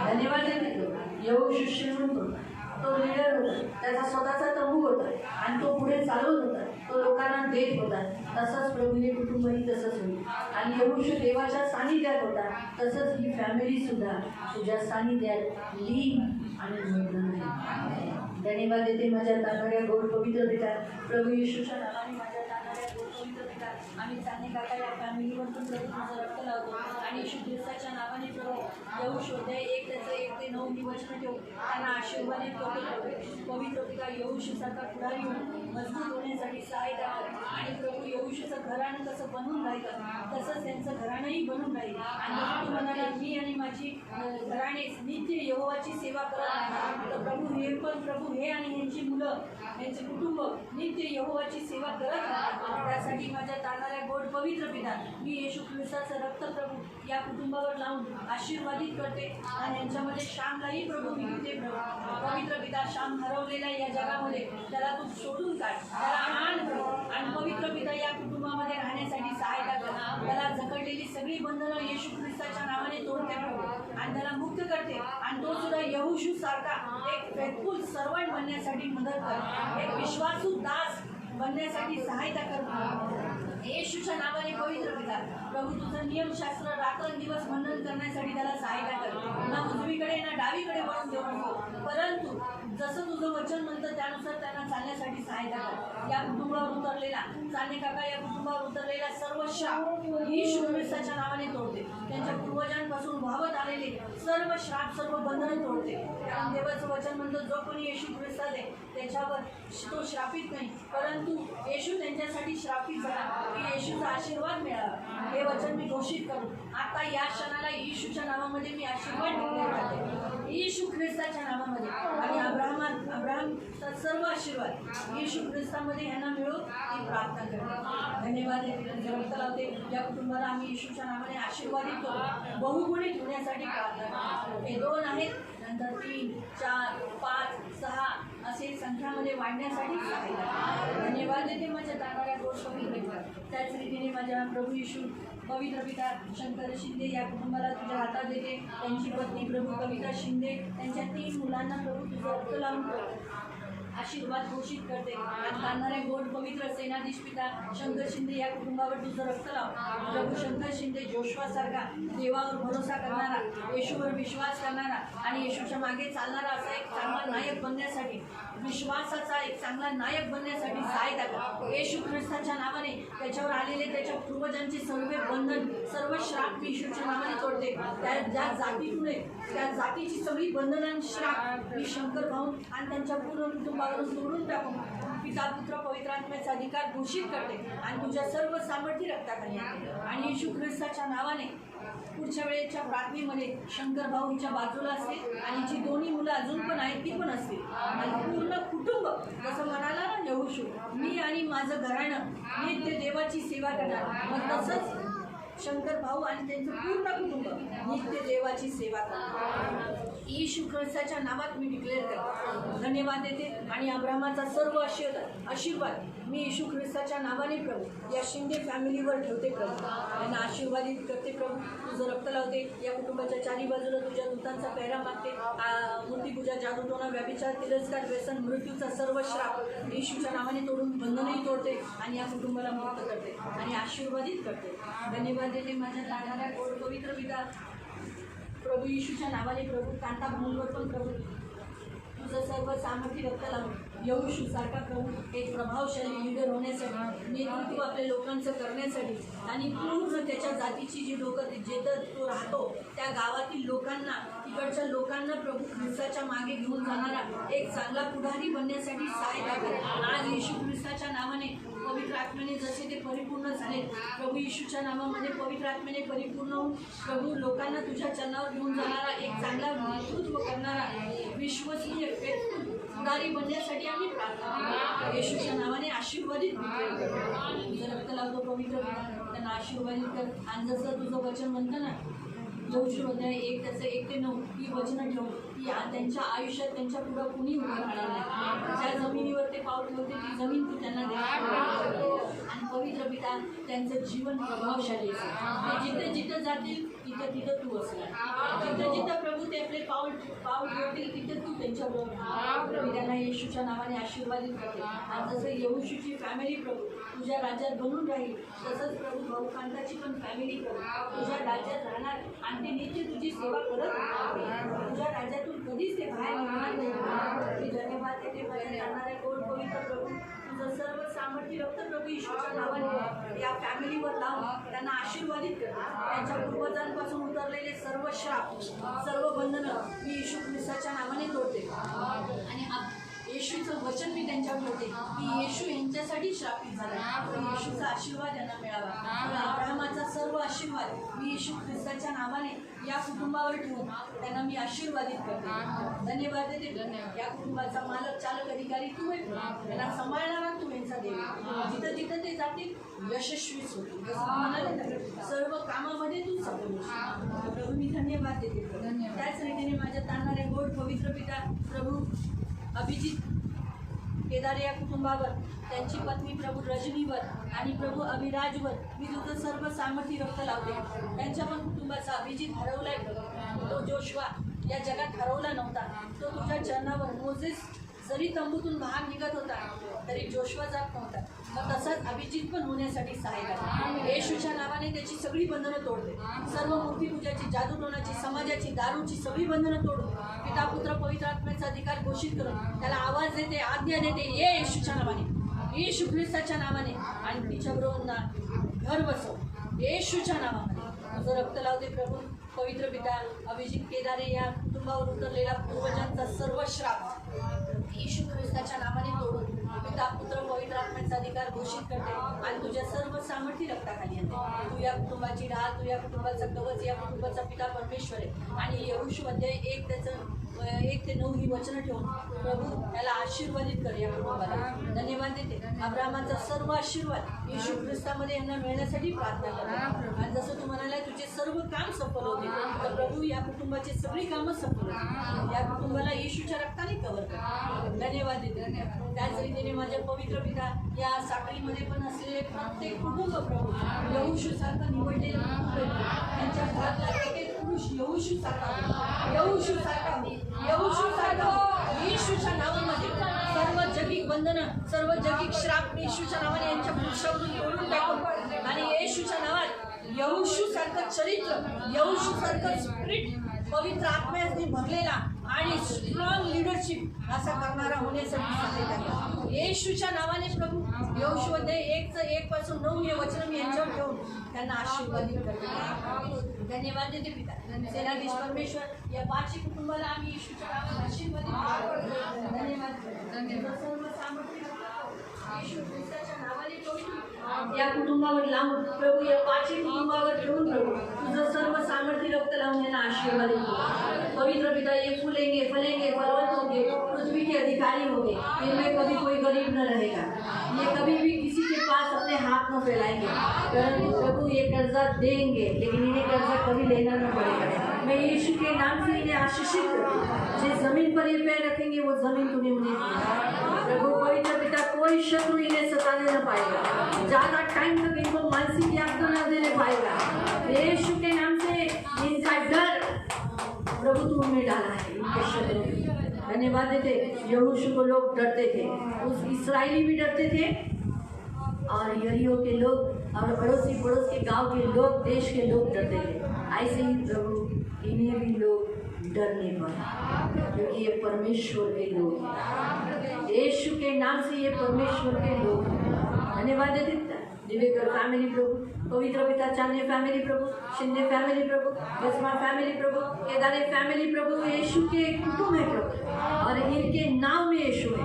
S3: धन्यवाद देतो। यहोशू श्रीमंत होता, तो लीडर होता, त्याचा स्वतःचा तंबू होता आणि तो पुढे चालवत होता, तो लोकांना देत होता। तसंच प्रभूने कुटुंबही तसंच होईल आणि यहोशू देवाच्या सानिध्यात होता, तसंच ही फॅमिली सुद्धा तुझ्या सानिध्यात लीन आणि मग्न राहील। धन्यवाद देते माझ्या तारणाऱ्या गोड पवित्र पिता, प्रभू येशूच्या नावाने माझ्या तारणाऱ्या गोड पवित्र पिता आम्ही चांगले काका या फॅमिलीवर पण प्रभू तुझं रक्त लावतो आणि येशू ख्रिस्ताच्या नावाने प्रभू यहोशू अध्याय 1 त्याचं 1 ते 9 मी वचन ठेवू त्यांना आशीर्वादित करतो। पवित्र पिता यहोशूसारखा पुढारी होऊन मजबूत होण्यासाठी सहायता कर आणि प्रभू यहोशूचं घराणं कसं बनून राहिलं तसंच त्यांचं घराणंही बनून राहील आणि तू म्हणाला मी आणि माझी घराणे नित्य यहोवाची सेवा करत आहे, तर प्रभू हे पण प्रभू हे आणि यांची मुलं यांचे कुटुंब नित्य यहोवाची सेवा करत राहतात। त्यासाठी माझ्या तारणाऱ्या गोड पवित्र पिता मी येशू ख्रिस्ताचं रक्त प्रभू या कुटुंबावर लावून आशीर्वादित करते आणि यांच्यामध्ये श्यामलाही प्रभू मी घेते प्रभू। पवित्र पिता श्याम हरवलेल्या या जगामध्ये त्याला तू शोधून काढ, त्याला आण प्रभू आणि पवित्र पिता या कुटुंबामध्ये राहण्यासाठी सहायता कर। त्याला जखडलेली सगळी बंधनं येशू ख्रिस्ताच्या नावाने तोडते प्रभू आणि त्याला मुक्त करते आणि तो सुद्धा यहोशू सारखा एक फेथफुल सर्वंट बनण्यासाठी मदत कर, एक विश्वासू दास बनण्यासाठी सहायता कर येशूच्या नावाने। पवित्र पिता प्रभू तुझं नियमशास्त्र रात्रंदिवस मनन करण्यासाठी त्याला सहायता कर, ना उजवीकडे ना डावीकडे वळून देऊ नको, परंतु जसं तुझं वचन म्हणतं त्यानुसार त्यांना चालण्यासाठी सहायता कर. या कुटुंबावर उतरलेला चालणे काका, या कुटुंबावर उतरलेला सर्व श्राप येशू ख्रिस्ताच्या नावाने तोडते. त्यांच्या पूर्वजांपासून वाहत आलेले सर्व श्राप, सर्व बंधनं तोडते. कारण देवाचं वचन म्हणतं जो कोणी येशू ख्रिस्तात आहे त्याच्यावर तो श्रापित नाही, परंतु येशू त्यांच्यासाठी श्रापित झाला की येशूचा आशीर्वाद मिळावा. हे वचन मी घोषित करू आता या क्षणाला येशूच्या नावामध्ये मी आशीर्वाद डिक्लेअर करते. येशू ख्रिस्ताच्या नावामध्ये आणि अब्राहमचा सर्व आशीर्वाद येशू ख्रिस्तामध्ये यांना मिळो ही प्रार्थना करते. धन्यवाद. रक्त लावते. या कुटुंबाला आम्ही येशूच्या नावाने आशीर्वादित करू, बहुगुणी ठेवण्यासाठी प्रार्थना करतो. हे 2 आहेत, नंतर 3, 4, 5, 6 असे संख्यामध्ये वाढण्यासाठी सहाय्य. धन्यवाद देते माझ्या जाणाऱ्या गोष्ट पवित्र. त्याच रीतीने माझ्या प्रभू येशू पवित्र पिता शंकर शिंदे या कुटुंबाला तुझ्या हातात देते. त्यांची पत्नी प्रभू कविता शिंदे, त्यांच्या 3 मुलांना प्रभू तुझं रक्त लावून आशीर्वाद घोषित करते. जाणाऱ्या गोड पवित्र सेनाधीश पिता शंकर शिंदे या कुटुंबावर तुझं रक्त लाव. प्रभू शंकर शिंदे जोशवासारखा देवावर भरोसा करणारा, येशूवर विश्वास करणारा आणि येशूच्या मागे चालणारा असा एक चांगला नायक बनण्यासाठी, विश्वासाचा एक चांगला नायक बनण्यासाठी सहायता कर. येशू ख्रिस्ताच्या नावाने त्याच्यावर आलेले त्याच्या पूर्वजांचे सर्व बंधन, सर्व श्राप मी येशूच्या नावाने तोडते. ज्या जातीतून त्या जातीची सगळी बंधनं, श्राप मी शंकर भाऊ आणि त्यांच्या पूर्ण कुटुंबावरून तोडून टाकून पिता पुत्र पवित्र आत्म्याचा अधिकार घोषित करते आणि तुझ्या सर्व सामर्थ्य रक्ताखाली आणते. आणि येशू ख्रिस्ताच्या नावाने पुढच्या वेळेच्या प्रार्थनेमध्ये शंकर भाऊ हिच्या बाजूला असते आणि जी 2 मुलं अजून पण आहेत ती पण असतील आणि पूर्ण कुटुंब जसं म्हणाला ना येशू, मी आणि माझं घराणं नित्य देवाची सेवा करणार, मग तसंच शंकर भाऊ आणि त्यांचं पूर्ण कुटुंब नित्य देवाची सेवा करणार. येशू ख्रिस्ताच्या नावात मी डिक्लेअर करते. धन्यवाद देते आणि अब्राहमाचा सर्व आशीर्वाद मी येशू ख्रिस्ताच्या नावाने प्रभू या शिंदे फॅमिलीवर ठेवते. प्रभू त्यांना आशीर्वादित करते. प्रभू तुझं रक्त लावते. या कुटुंबाच्या 4ही बाजूला तुझ्या दूतांचा पेहरा मागते. मूर्तिपूजा, जादूटोणा, व्यभिचार, तिरस्कार, व्यसन, मृत्यूचा सर्व श्राप येशूच्या नावाने तोडून बंधनही तोडते आणि या कुटुंबाला मुक्त करते आणि आशीर्वादित करते. धन्यवाद देते माझ्या जाणाऱ्या गोड पवित्र पिता प्रभू येशूच्या नावाने. प्रभू कांता भूमीवर पण प्रभू तुझं सर्व सामर्थ्य रक्त लावून येशू सारखा प्रभू एक प्रभावशाली लीडर होण्यासाठी, नेतृत्व आपल्या लोकांचं करण्यासाठी आणि पूर्ण त्याच्या जातीची जी लोकं जिथं तो राहतो त्या गावातील लोकांना, तिकडच्या लोकांना प्रभू ख्रिस्ताच्या मागे घेऊन जाणारा एक चांगला पुढारी बनण्यासाठी सहायता कर. आज येशू ख्रिस्ताच्या नावाने पवित्र आत्म्याने जसे ते परिपूर्ण झाले, प्रभू येशूच्या नावामध्ये पवित्र आत्म्याने परिपूर्ण होऊन प्रभू लोकांना तुझ्या चरणावर घेऊन जाणारा एक चांगला नेतृत्व करणारा विश्वसनीय पुढारी बनण्यासाठी आम्ही प्रार्थना. येशूच्या नावाने आशीर्वादित तुझं रक्त लावतो पवित्र, त्यांना आशीर्वादित कर. आणि जसं तुझं वचन म्हणतं ना योशू अध्याय 1 त्याचं 1 ते 9 ही वचनं ठेवून की त्यांच्या आयुष्यात त्यांच्या पुढं कुणी उभं राहणार नाही. ज्या जमिनीवर ते पाऊल ठेवते ती जमीन तू त्यांना दे आणि पवित्र पिता त्यांचं जीवन प्रभावशाली असेल. ते जिथं जातील तिथं तू असणार. जिथं प्रभू ते आपले पाऊल ठेवतील तिथं तू त्यांच्याबरोबर. त्यांना येशूच्या नावाने आशीर्वादित करते. आणि जसं येशूची फॅमिली प्रभू तुझ्या राज्यात बनून राहील तसंच प्रभू भाऊकांताची पण फॅमिली प्रभू तुझ्या राज्यात राहणार आणि ते नित्य तुझी सेवा करत राहणार. तुझ्या राज्यातून कधीच ते बाहेर निघणार नाही. धन्यवाद देते माझ्या जाणाऱ्या गोड पवित्र प्रभू तुझं सर्व सामर्थ्य रक्त प्रभू येशूच्या नावाने या फॅमिलीवर लावून त्यांना आशीर्वादित कर. त्यांच्या पूर्वजांपासून उतरलेले सर्व श्राप, सर्व बंधनं मी येशू ख्रिस्ताच्या नावाने तोडते आणि येशूचं वचन मी त्यांच्यावर ठेवते की येशू यांच्यासाठी श्रापित झाला. येशूचा आशीर्वाद यांना मिळावा. अब्राहमाचा सर्व आशीर्वाद मी येशू ख्रिस्ताच्या नावाने या कुटुंबावर ठेवून त्यांना मी आशीर्वादित करते. धन्यवाद देते. या कुटुंबाचा मालक, चालक, अधिकारी तू आहे. त्यांना सांभाळणारा तू यांचा देव. जिथं जिथं ते जातील यशस्वीच होतील. सर्व कामामध्ये तू सफल होशील. प्रभू मी धन्यवाद देते. त्याच रीतीने माझ्या ताणणाऱ्या गोड पवित्र पिता प्रभू अभिजित केदार या कुटुंबावर, त्यांची पत्नी प्रभू रजनीवर आणि प्रभू अभिराजवर मी तुझं सर्व सामर्थ्य रक्त लावते. त्यांच्या पण कुटुंबाचा अभिजित हरवलाय. तो जोशवा या जगात हरवला नव्हता. तो तुझ्या चरणावर मोजेस जरी तंबूतून बाहेर निघत होता तरी जोशवा जात नव्हता. मग तसंच अभिजित पण होण्यासाठी सहाय्य करा. येशूच्या नावाने त्याची सगळी बंधनं तोडते. सर्व मूर्तीपूजाची, जादूटोणाची, समाजाची, दारूची सगळी बंधनं तोडून पिता पुत्र पवित्र आत्म्याचा अधिकार घोषित करून त्याला आवाज देते, आज्ञा देते, ये येशूच्या नावाने, येशू ख्रिस्ताच्या नावाने, आणि तिच्याबरोबर घर बसव येशूच्या नावामध्ये. तुझं रक्त लावते प्रभू. पवित्र पिता अभिजित केदारे या कुटुंबावर उतरलेला पूर्वजांचा सर्व श्राप येशू ख्रिस्ताच्या नावाने तोडून पिता पुत्र पवित्र आत्म्याचा अधिकार घोषित करते आणि तुझ्या सर्व सामर्थ्य रक्ताखाली येते. तू या कुटुंबाची ढाल, तू या कुटुंबाचा कवच, या कुटुंबाचा पिता परमेश्वर आहे. आणि यहोशूमध्ये 1 ते 9 ही वचनं ठेवून प्रभू याला आशीर्वादित कर. या कुटुंबाला धन्यवाद देते. अब्राहमाचा सर्व आशीर्वाद येशू ख्रिस्तामध्ये यांना मिळण्यासाठी प्रार्थना करते. आणि जसं तू म्हणाला तुझे सर्व काम सफल होते, तर प्रभू या कुटुंबाची सगळी कामं सफल होते. या कुटुंबाला येशूच्या रक्ताने कव्हर कर. धन्यवाद देते. त्याच रीतीने माझ्या पवित्र पिता या साखळीमध्ये पण असलेले प्रत्येक कुटुंब प्रभू यहोशूसारखं निवडलेलं कुटुंब, त्यांच्या घरातला एक पुरुष यहोशूसारखा, येशूच्या नावामध्ये सर्व जगिक बंधनं, सर्व जगिक श्राप येशूच्या नावाने यांच्या पुरुषावरून तोडून टाकून आणि येशूच्या नावात यहोशूसारखं चरित्र, यहोशूसारखं स्पिरिट, पवित्र आत्म्याने भरलेला आणि स्ट्रॉंग लिडरशिप असा करणारा होण्यासाठी सांगितलं आहे. येशूच्या नावाने प्रभू यहोशूमध्ये 1 पासून 9 हे वचन मी यांच्यावर ठेवून त्यांना आशीर्वादित करते. धन्यवाद देते पिता. सेनाधीश परमेश्वर या 5 कुटुंबाला आम्ही येशूच्या नावाने आशीर्वादित करतो. धन्यवाद. सर्व सामर्थ्य येशू ख्रिस्ताच्या नावाने ठेवून या कुटुंबावर लावून प्रभू या 5 कुटुंबावर ठेवून प्रभू तुझं सर्व सामर्थ्य रक्त लावून यांना आशीर्वादित करो. पवित्र पिता ये फूलेंगे, फलेंगे, फलवंत होंगे, पृथ्वी के अधिकारी होंगे. इनमें कभी कोई गरीब न रहेगा. ये कभी भी किसी के पास अपने हाथ न फैलाएंगे. प्रभु ये कर्जा देंगे, लेकिन इन्हें कर्जा कभी लेना न पड़ेगा. मैं यीशु के नाम से इन्हें आशीषित करती. जिस जमीन पर ये पैर रखेंगे वो जमीन तूने उन्हें दी. प्रभु पवित्र पिता कोई शत्रु इन्हें सताने न पाएगा. ज़्यादा टाइम तक इनको मानसिक यातना न देने पाएगा. यीशु के नाम से इनका डर प्रभु तू उनमें डाला है. इनके शत्रु धन्यवाद देते. यहोशू को लोग डरते थे, उस इस्राएली भी डरते थे और यरीहो के लोग और पड़ोसी पड़ोस के गांव के लोग, देश के लोग डरते थे. ऐसे ही प्रभु इन्हें भी लोग डरने पाए, क्योंकि ये परमेश्वर के लोग हैं. यीशु के नाम से ये परमेश्वर के लोग हैं. धन्यवाद देते. दिव्यकर फैमिली प्रभु, पवित्र पिता चांदे फैमिली प्रभु, शिंदे फैमिली प्रभु, बसमा फैमिली प्रभु, केदारे फैमिली प्रभु, यीशु के कुटुंब है प्रभु और इनके नाम में यीशु है.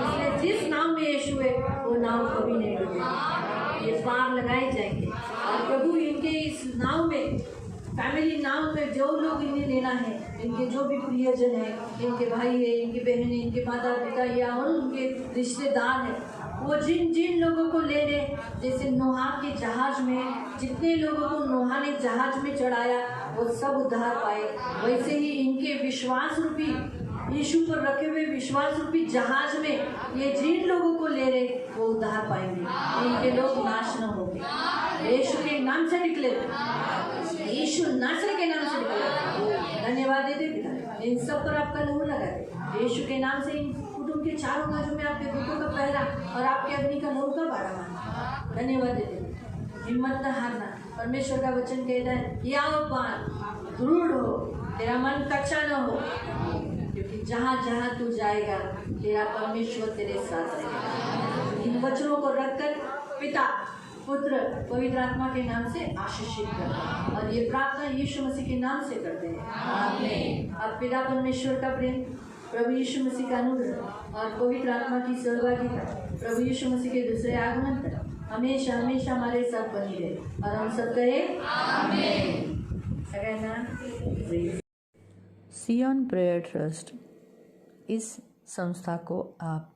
S3: इसलिए जिस नाम में यीशु है वो नाम कभी नहीं डूबेगा. ये पार लगाए जाएंगे और प्रभु इनके इस नाम में, फैमिली नाम में जो लोग इन्हें लेना है, इनके जो भी प्रियजन है, इनके भाई है, इनकी बहनें, इनके माता पिता या और उनके रिश्तेदार हैं, वो जिन जिन लोगों को ले ले, जैसे नोहा के जहाज में जितने लोगों को नोहा ने जहाज में चढ़ाया वो सब उद्धार पाए, वैसे ही इनके विश्वास रूपी यीशु पर रखे हुए विश्वास रूपी जहाज में ये जिन लोगों को ले रहे वो उद्धार पाएंगे. इनके लोग नाश न होंगे. यीशु के नाम से निकले, यीशु नासरी के नाम से निकले. धन्यवाद देते पिता. इन सब पर आपका लहू लगाते. यीशु के नाम से इन कुटुंब के चारों बाजू में आपके दूतों का पहरा और आपके अग्नि का लहू का बाड़ा मारना. धन्यवाद देते. हिम्मत न हारना. परमेश्वर का वचन कहता है, याओ पार, दृढ़ हो, तेरा मन कच्चा न हो, क्योंकि जहाँ जहाँ तू जाएगा तेरा परमेश्वर तेरे साथ रहेगा. इन वचनों को रखकर पिता पुत्र पवित्र आत्मा के नाम से आशीषित करते और ये प्रार्थना यीशु मसीह के नाम से करते हैं. आमीन. अब पिता परमेश्वर का प्रेम, प्रभु यीशु मसीह का अनुग्रह और पवित्र आत्मा की सहभागिता प्रभु यीशु मसीह के दूसरे आगमन तक हमेशा हमेशा हमारे साथ बनी रहे. और हम सब कहें आमीन.
S1: सियोन प्रेयर ट्रस्ट, इस संस्था को आप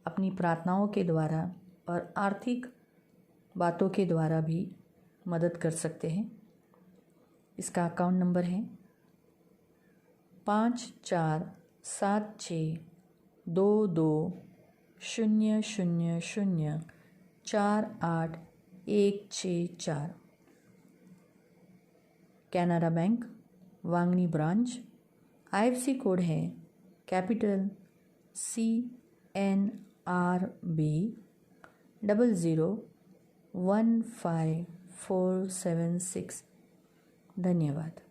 S1: अपनी प्रार्थनाओं के द्वारा और आर्थिक बातों के द्वारा भी मदद कर सकते हैं. इसका अकाउंट नंबर है 54762200048164. Canara bank Vangani branch. IFC code है कैपिटल CNRB001546। धन्यवाद।